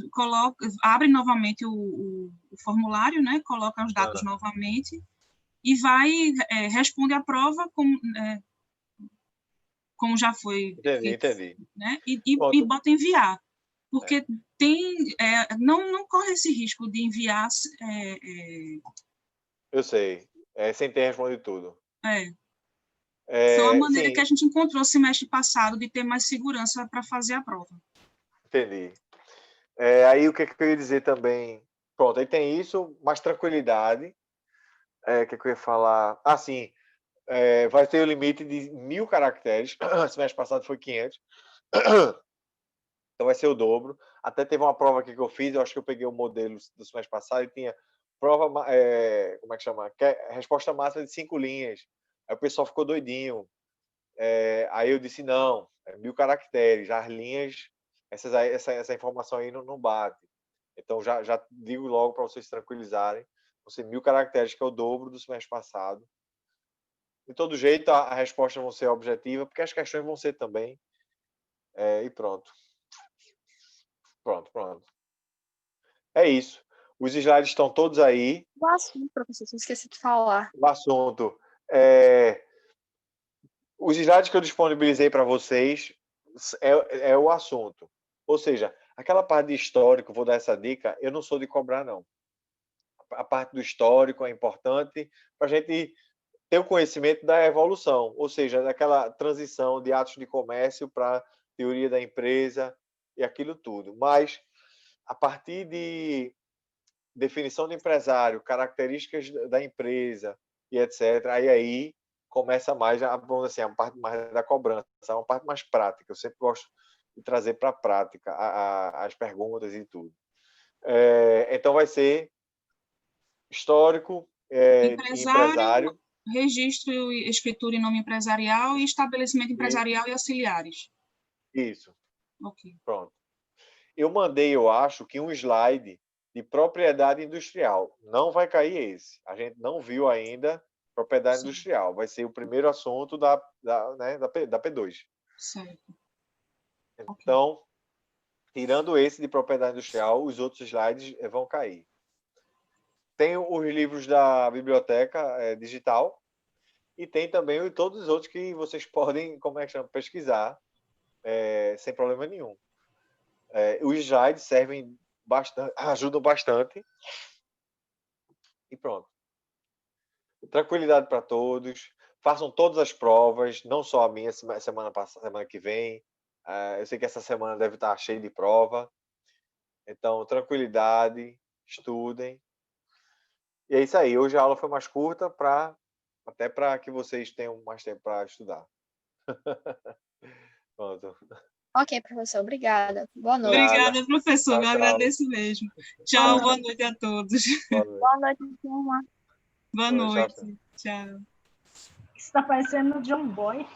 abre novamente o formulário, né? Coloca os dados novamente e responde a prova como já foi feito, Entendi. né? E Pronto. bota enviar, porque não corre esse risco de enviar. Eu sei. Sem ter respondido tudo. Foi uma maneira que Sim, a gente encontrou semestre passado de ter mais segurança para fazer a prova. entendi. Aí o que eu ia dizer também? Pronto, aí tem isso, mais tranquilidade. O que eu ia falar? Sim. Vai ter o limite de 1.000 caracteres. Semestre passado foi 500. Então vai ser o dobro. Até teve uma prova aqui que eu fiz, eu acho que eu peguei o modelo do semestre passado e tinha prova, como é que chama? Resposta máxima de 5 linhas. Aí o pessoal ficou doidinho. Aí eu disse, não, 1.000 caracteres, as linhas, essa informação aí não bate. Então já digo logo para vocês se tranquilizarem, vão ser 1.000 caracteres, que é o dobro do semestre passado. De todo jeito, a resposta vão ser objetiva, porque as questões vão ser também. E pronto. Pronto. É isso. Os slides estão todos aí. O assunto, professor, eu esqueci de falar. O assunto. Os slides que eu disponibilizei para vocês é o assunto. Ou seja, aquela parte de histórico, vou dar essa dica, eu não sou de cobrar, não. A parte do histórico é importante para a gente ter o conhecimento da evolução, ou seja, daquela transição de atos de comércio para teoria da empresa e aquilo tudo. Mas, a partir de definição de empresário, características da empresa e etc., aí começa mais vamos assim, a parte mais da cobrança, uma parte mais prática. Eu sempre gosto de trazer para a prática as perguntas e tudo. Então vai ser histórico, empresário, Registro, escritura e nome empresarial e estabelecimento empresarial e auxiliares. Isso. Ok. Pronto. Eu mandei, eu acho, que um slide de propriedade industrial. Não vai cair esse. A gente não viu ainda propriedade industrial. Vai ser o primeiro assunto da P2. Certo. Então, tirando esse de propriedade industrial, os outros slides vão cair. Tem os livros da biblioteca digital e tem também todos os outros que vocês podem, pesquisar sem problema nenhum. Os slides servem bastante, ajudam bastante. E pronto. Tranquilidade para todos. Façam todas as provas, não só a minha semana que vem. Eu sei que essa semana deve estar cheia de prova. Então, tranquilidade, estudem. E é isso aí. Hoje a aula foi mais curta, até para que vocês tenham mais tempo para estudar. Pronto. Ok, professor, obrigada. Boa noite. Obrigada, professor. Tchau, Eu tchau. agradeço mesmo. Tchau, boa noite a todos. Boa noite. Boa noite, turma. Boa Tchau, noite. tchau. Tchau. Está parecendo John Boy.